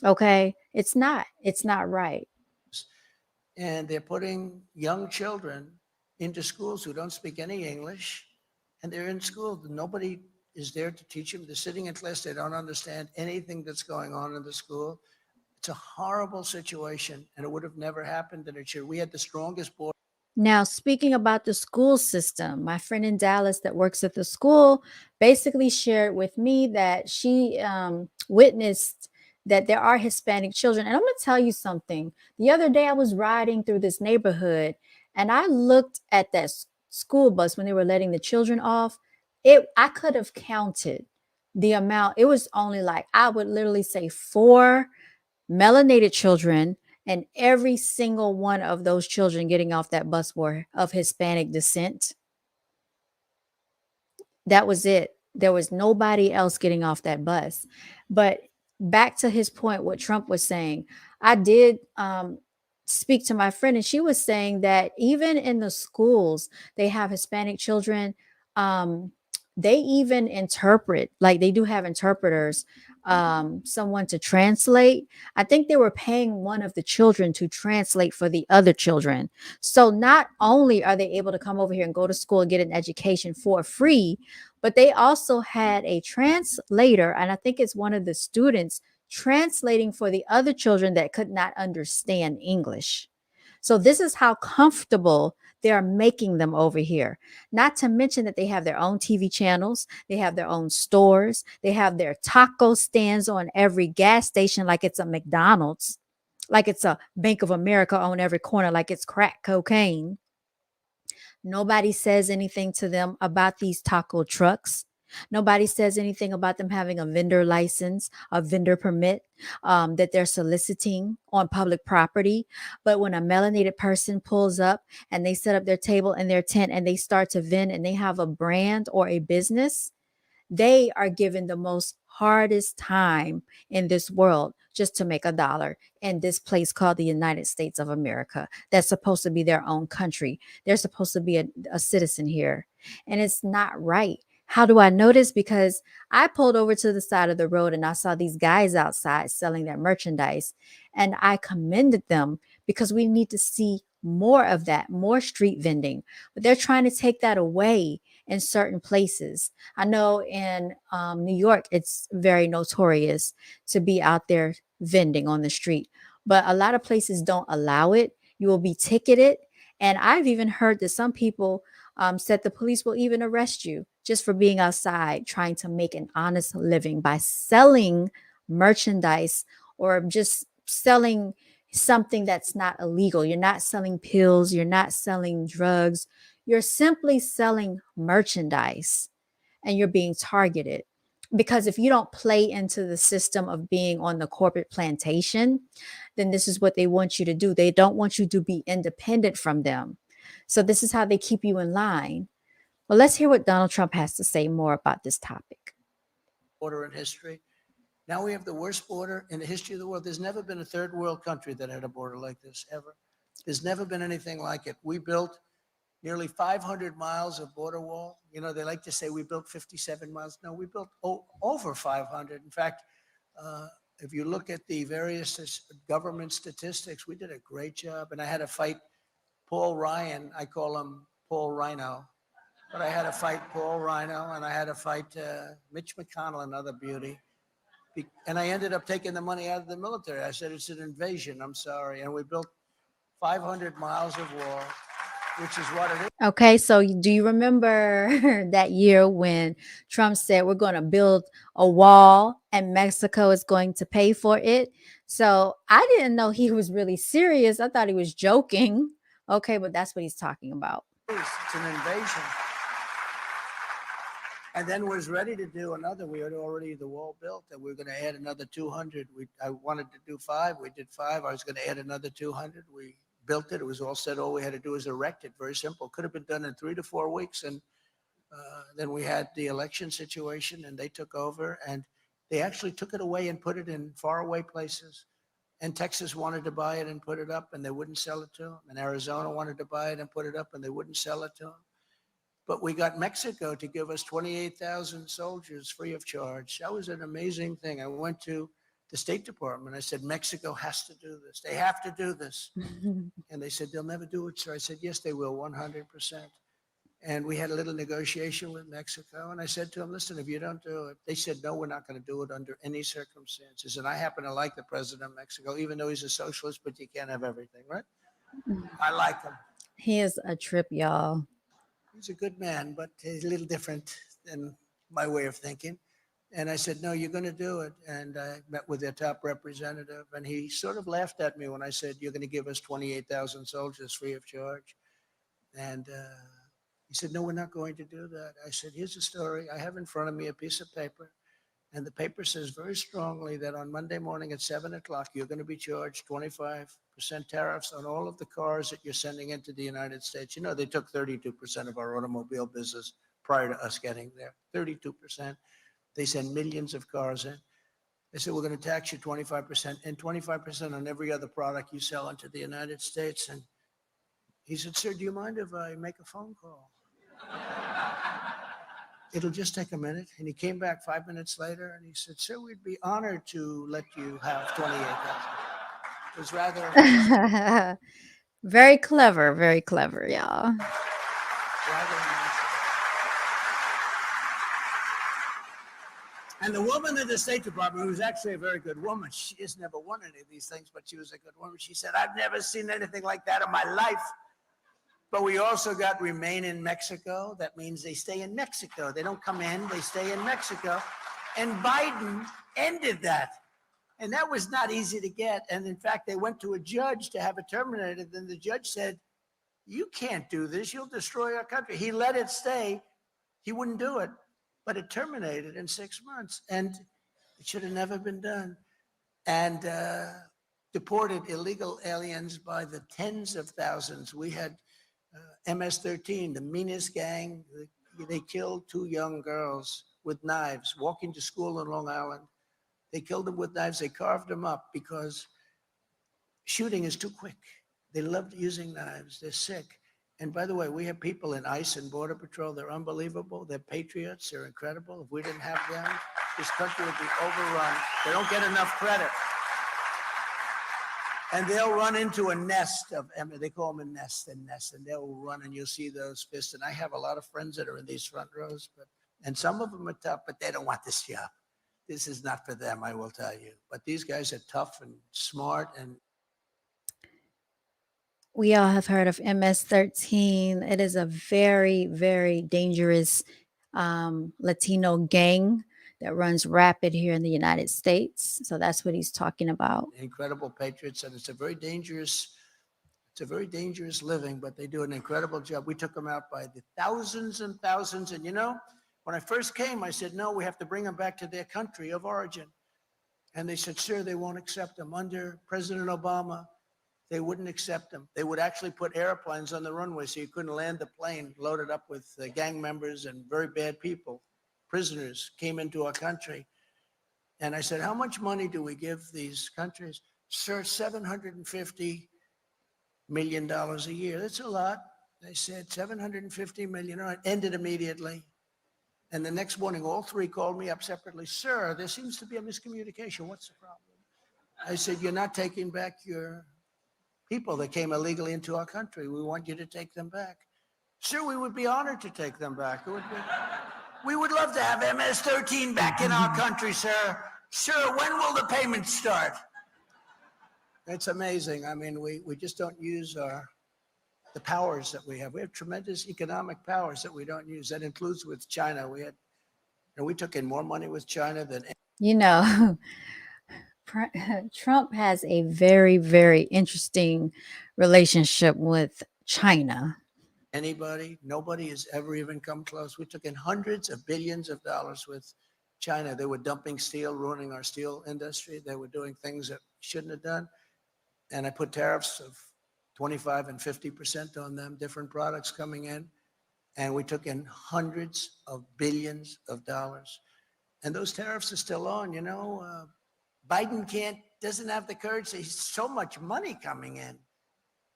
Okay, it's not. It's not right. And they're putting young children into schools who don't speak any English, and they're in school. Nobody is there to teach them. They're sitting in class. They don't understand anything that's going on in the school. It's a horrible situation, and it would have never happened in a year. We had the strongest border. Now, speaking about the school system, my friend in Dallas that works at the school basically shared with me that she witnessed that there are Hispanic children. And I'm going to tell you something. The other day, I was riding through this neighborhood and I looked at that school bus when they were letting the children off. I could have counted the amount. It was only like, I would literally say 4 melanated children, and every single one of those children getting off that bus were of Hispanic descent. That was it. There was nobody else getting off that bus. But back to his point, what Trump was saying, I did speak to my friend, and she was saying that even in the schools, they have Hispanic children. They even interpret, like they do have interpreters, someone to translate. I think they were paying one of the children to translate for the other children. So not only are they able to come over here and go to school and get an education for free, but they also had a translator, and I think it's one of the students translating for the other children that could not understand English. So this is how comfortable they are making them over here. Not to mention that they have their own TV channels, they have their own stores, they have their taco stands on every gas station like it's a McDonald's, like it's a Bank of America on every corner, like it's crack cocaine. Nobody says anything to them about these taco trucks. Nobody says anything about them having a vendor license, a vendor permit that they're soliciting on public property. But when a melanated person pulls up and they set up their table in their tent and they start to vend and they have a brand or a business, they are given the most hardest time in this world just to make a dollar in this place called the United States of America. That's supposed to be their own country. They're supposed to be a citizen here. And it's not right. How do I know this? Because I pulled over to the side of the road and I saw these guys outside selling their merchandise. And I commended them because we need to see more of that, more street vending. But they're trying to take that away in certain places. I know in New York, it's very notorious to be out there vending on the street, but a lot of places don't allow it. You will be ticketed. And I've even heard that some people said the police will even arrest you just for being outside trying to make an honest living by selling merchandise or just selling something that's not illegal. You're not selling pills, you're not selling drugs, you're simply selling merchandise and you're being targeted. Because if you don't play into the system of being on the corporate plantation, then this is what they want you to do. They don't want you to be independent from them. So this is how they keep you in line. Well, let's hear what Donald Trump has to say more about this topic. Border in history. Now we have the worst border in the history of the world. There's never been a third world country that had a border like this, ever. There's never been anything like it. We built nearly 500 miles of border wall. You know, they like to say we built 57 miles. No, we built over 500. In fact, if you look at the various government statistics, we did a great job. And I had to fight Paul Ryan. I call him Paul Rhino. But I had to fight Paul Rhino, and I had to fight Mitch McConnell, another beauty. And I ended up taking the money out of the military. I said, it's an invasion. I'm sorry. And we built 500 miles of wall, which is what it is. Okay, so do you remember that year when Trump said we're going to build a wall and Mexico is going to pay for it? So I didn't know he was really serious. I thought he was joking. Okay, but that's what he's talking about. It's an invasion. And then was ready to do another. We had already the wall built, and we were going to add another 200. I wanted to do 5. We did 5. I was going to add another 200. We built it. It was all set. All we had to do was erect it. Very simple. Could have been done in 3 to 4 weeks. And then we had the election situation, and they took over, and they actually took it away and put it in faraway places. And Texas wanted to buy it and put it up, and they wouldn't sell it to them. And Arizona wanted to buy it and put it up, and they wouldn't sell it to them. But we got Mexico to give us 28,000 soldiers free of charge. That was an amazing thing. I went to the State Department. I said, Mexico has to do this. They have to do this. And they said, they'll never do it, sir. I said, yes, they will, 100%. And we had a little negotiation with Mexico. And I said to them, listen, if you don't do it, they said, no, we're not going to do it under any circumstances. And I happen to like the president of Mexico, even though he's a socialist, but you can't have everything, right? I like him. He is a trip, y'all. He's a good man, but he's a little different than my way of thinking. And I said, no, you're going to do it. And I met with their top representative, and he sort of laughed at me when I said, you're going to give us 28,000 soldiers free of charge. And he said, no, we're not going to do that. I said, here's the story. I have in front of me a piece of paper, and the paper says very strongly that on Monday morning at 7 o'clock, you're going to be charged 25% tariffs on all of the cars that you're sending into the United States. You know, they took 32% of our automobile business prior to us getting there, 32%. They send millions of cars in. They said, we're going to tax you 25% and 25% on every other product you sell into the United States. And he said, sir, do you mind if I make a phone call? It'll just take a minute. And he came back 5 minutes later and he said, sir, we'd be honored to let you have 28,000. It was rather very clever, y'all. And the woman in the State Department, who's actually a very good woman, she has never won any of these things, but she was a good woman. She said, I've never seen anything like that in my life. But we also got remain in Mexico. That means they stay in Mexico. They don't come in, they stay in Mexico. And Biden ended that. And that was not easy to get. And in fact, they went to a judge to have it terminated. And the judge said, you can't do this. You'll destroy our country. He let it stay. He wouldn't do it. But it terminated in 6 months. And it should have never been done. And deported illegal aliens by the tens of thousands. We had MS-13, the meanest gang. They killed 2 young girls with knives walking to school in Long Island. They killed them with knives. They carved them up because shooting is too quick. They loved using knives. They're sick. And by the way, we have people in ICE and Border Patrol. They're unbelievable. They're patriots. They're incredible. If we didn't have them, this country would be overrun. They don't get enough credit. And they'll run into a nest of, they call them a nest, and they'll run and you'll see those fists. And I have a lot of friends that are in these front rows, and some of them are tough, but they don't want this job. This is not for them, I will tell you. But these guys are tough and smart. And we all have heard of MS-13. It is a very, very dangerous Latino gang that runs rapid here in the United States. So that's what he's talking about. Incredible patriots, and it's a very dangerous living, but they do an incredible job. We took them out by the thousands and thousands. And you know, when I first came, I said, no, we have to bring them back to their country of origin. And they said, sir, they won't accept them. Under President Obama, they wouldn't accept them. They would actually put airplanes on the runway so you couldn't land the plane loaded up with gang members and very bad people. Prisoners came into our country. And I said, how much money do we give these countries? Sir, $750 million a year. That's a lot. They said $750 million. All right, ended immediately. And the next morning, all 3 called me up separately. Sir, there seems to be a miscommunication. What's the problem? I said, you're not taking back your people that came illegally into our country. We want you to take them back. Sir, we would be honored to take them back. We would love to have MS-13 back in our country, sir. Sir, when will the payments start? It's amazing. I mean, we just don't use the powers that we have. We have tremendous economic powers that we don't use. That includes with China. We took in more money with China than... You know, Trump has a very, very interesting relationship with China. Anybody, nobody has ever even come close. We took in hundreds of billions of dollars with China. They were dumping steel, ruining our steel industry. They were doing things that shouldn't have done. And I put tariffs of 25 and 50% on them, different products coming in. And we took in hundreds of billions of dollars. And those tariffs are still on, you know. Biden can't doesn't have the courage. There's so much money coming in,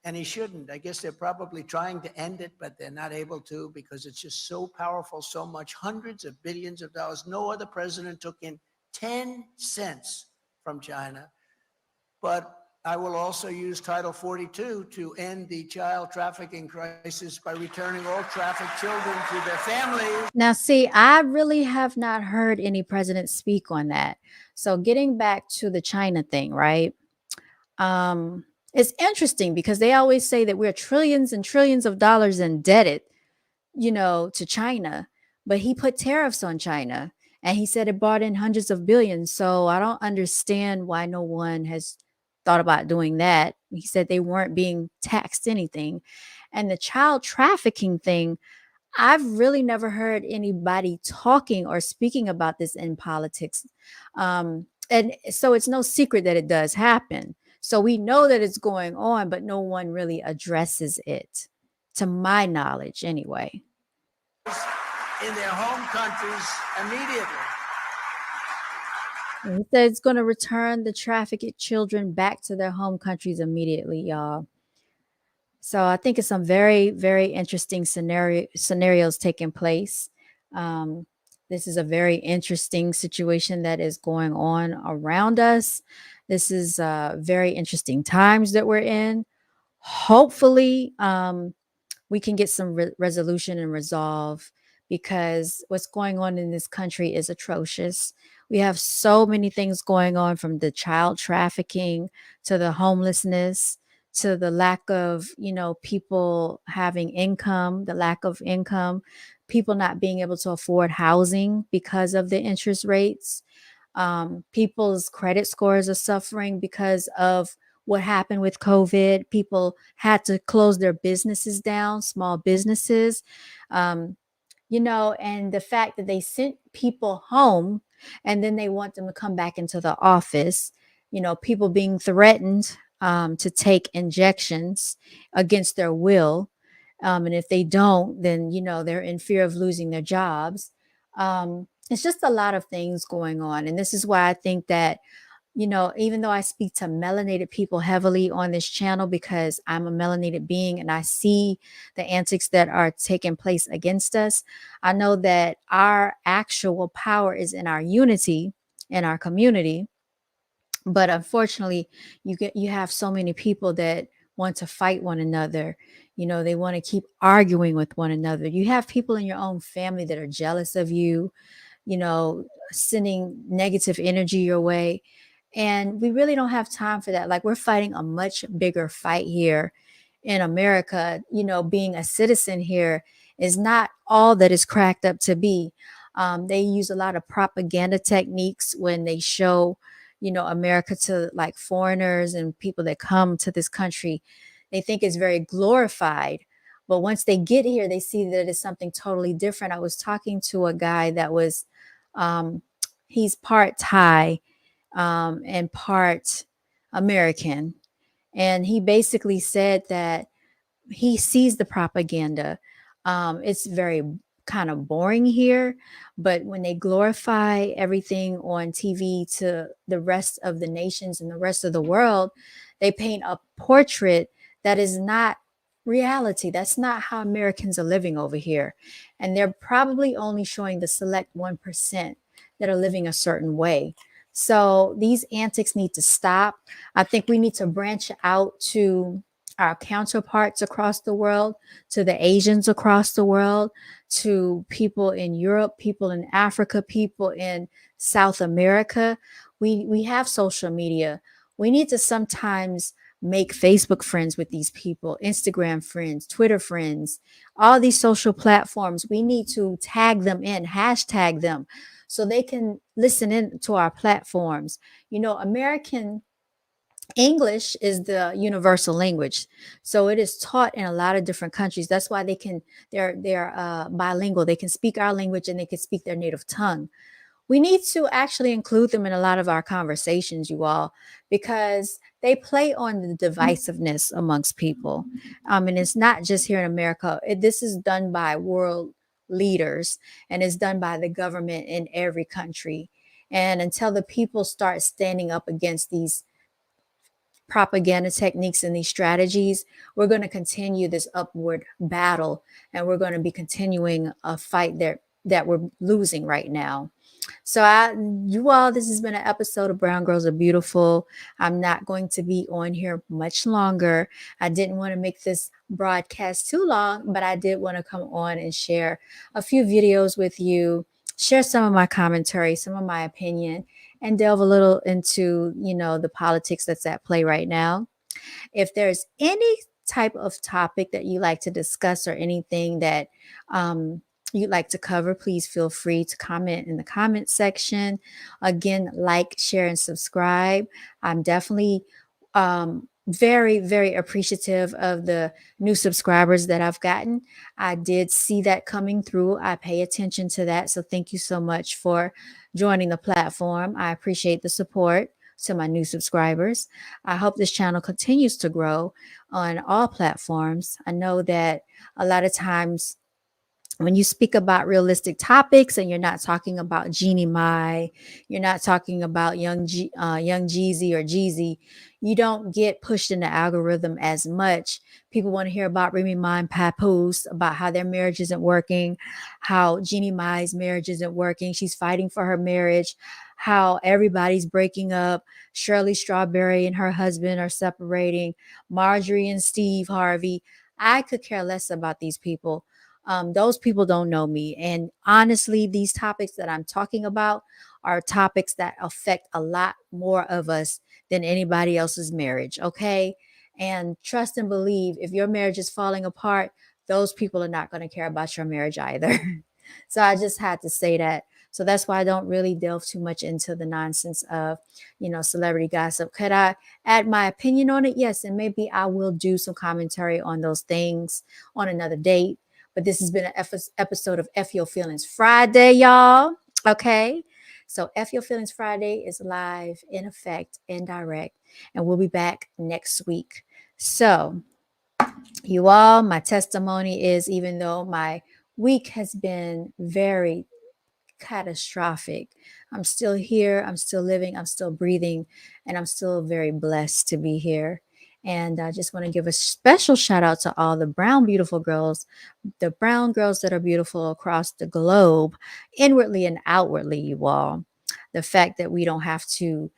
and he shouldn't. I guess they're probably trying to end it, but they're not able to because it's just so powerful, so much, hundreds of billions of dollars. No other president took in 10 cents from China. But I will also use Title 42 to end the child trafficking crisis by returning all trafficked children to their families. Now, see, I really have not heard any president speak on that. So, getting back to the China thing, right? It's interesting because they always say that we're trillions and trillions of dollars indebted, to China, but he put tariffs on China and he said it brought in hundreds of billions. So I don't understand why no one has thought about doing that. He said they weren't being taxed anything. And the child trafficking thing, I've really never heard anybody talking or speaking about this in politics. And so it's no secret that it does happen. So we know that it's going on, but no one really addresses it, to my knowledge, anyway. In their home countries immediately. And he said it's going to return the trafficked children back to their home countries immediately, y'all. So I think it's some very, very interesting scenarios taking place. This is a very interesting situation that is going on around us. This is very interesting times that we're in. Hopefully, we can get some resolution and resolve, because what's going on in this country is atrocious. We have so many things going on, from the child trafficking to the homelessness to the lack of, people having income, the lack of income, people not being able to afford housing because of the interest rates. People's credit scores are suffering because of what happened with COVID. People had to close their businesses down, small businesses, and the fact that they sent people home and then they want them to come back into the office, people being threatened to take injections against their will. And if they don't, then, they're in fear of losing their jobs. It's just a lot of things going on. And this is why I think that, even though I speak to melanated people heavily on this channel, because I'm a melanated being and I see the antics that are taking place against us, I know that our actual power is in our unity in our community. But unfortunately, you have so many people that want to fight one another. They want to keep arguing with one another. You have people in your own family that are jealous of you, sending negative energy your way. And we really don't have time for that. Like, we're fighting a much bigger fight here in America. Being a citizen here is not all that is cracked up to be. They use a lot of propaganda techniques when they show, America to like foreigners and people that come to this country. They think it's very glorified. But once they get here, they see that it's something totally different. I was talking to a guy that was, he's part Thai and part American. And he basically said that he sees the propaganda. It's very kind of boring here, but when they glorify everything on TV to the rest of the nations and the rest of the world, they paint a portrait that is not reality. That's not how Americans are living over here. And they're probably only showing the select 1% that are living a certain way. So these antics need to stop. I think we need to branch out to our counterparts across the world, to the Asians across the world, to people in Europe, people in Africa, people in South America. We have social media. We need to sometimes make Facebook friends with these people, Instagram friends, Twitter friends, all these social platforms. We need to tag them in, hashtag them, so they can listen in to our platforms. American English is the universal language, so it is taught in a lot of different countries. That's why they're bilingual. They can speak our language and they can speak their native tongue. We need to actually include them in a lot of our conversations, you all, because they play on the divisiveness amongst people. And it's not just here in America. This is done by world leaders, and it's done by the government in every country. And until the people start standing up against these propaganda techniques and these strategies, we're going to continue this upward battle, and we're going to be continuing a fight that we're losing right now. So you all, this has been an episode of Brown Girls Are Beautiful. I'm not going to be on here much longer. I didn't want to make this broadcast too long, but I did want to come on and share a few videos with you, share some of my commentary, some of my opinion, and delve a little into, the politics that's at play right now. If there's any type of topic that you like to discuss or anything that you'd like to cover, please feel free to comment in the comment section. Again, like, share, and subscribe. I'm definitely very, very appreciative of the new subscribers that I've gotten. I did see that coming through. I pay attention to that. So thank you so much for joining the platform. I appreciate the support to my new subscribers. I hope this channel continues to grow on all platforms. I know that a lot of times when you speak about realistic topics and you're not talking about Jeannie Mai, you're not talking about young Jeezy or Jeezy, you don't get pushed in the algorithm as much. People want to hear about Remy Ma and Papoose, about how their marriage isn't working, how Jeannie Mai's marriage isn't working. She's fighting for her marriage, how everybody's breaking up. Shirley Strawberry and her husband are separating. Marjorie and Steve Harvey. I could care less about these people. Those people don't know me. And honestly, these topics that I'm talking about are topics that affect a lot more of us than anybody else's marriage. Okay. And trust and believe, if your marriage is falling apart, those people are not going to care about your marriage either. So I just had to say that. So that's why I don't really delve too much into the nonsense of, celebrity gossip. Could I add my opinion on it? Yes. And maybe I will do some commentary on those things on another date. But this has been an episode of F Your Feelings Friday, y'all. Okay. So F Your Feelings Friday is live, in effect, and direct. And we'll be back next week. So you all, my testimony is, even though my week has been very catastrophic, I'm still here. I'm still living. I'm still breathing. And I'm still very blessed to be here. And I just want to give a special shout out to all the brown, beautiful girls, the brown girls that are beautiful across the globe, inwardly and outwardly, you all. The fact that we don't have to,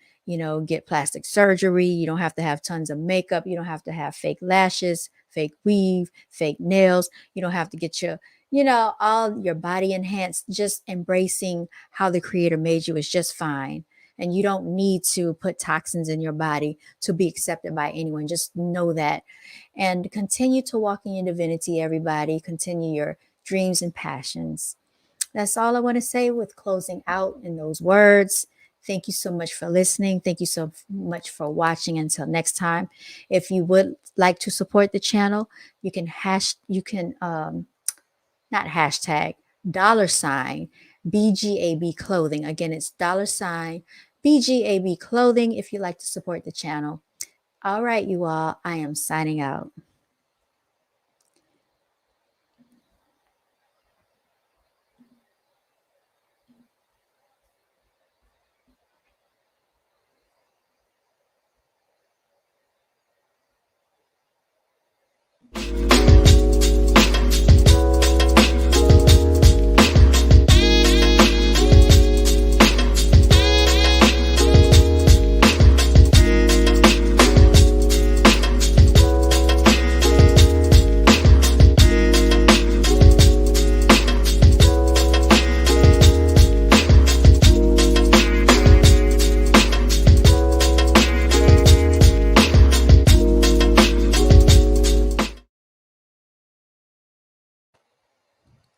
get plastic surgery. You don't have to have tons of makeup. You don't have to have fake lashes, fake weave, fake nails. You don't have to get your all your body enhanced. Just embracing how the creator made you is just fine. And you don't need to put toxins in your body to be accepted by anyone. Just know that. And continue to walk in your divinity, everybody. Continue your dreams and passions. That's all I want to say with closing out in those words. Thank you so much for listening. Thank you so much for watching. Until next time, if you would like to support the channel, you can not hashtag, $ BGAB clothing. Again, it's $ BGAB clothing if you'd like to support the channel. All right, you all, I am signing out.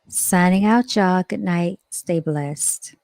Signing out, y'all. Good night. Stay blessed.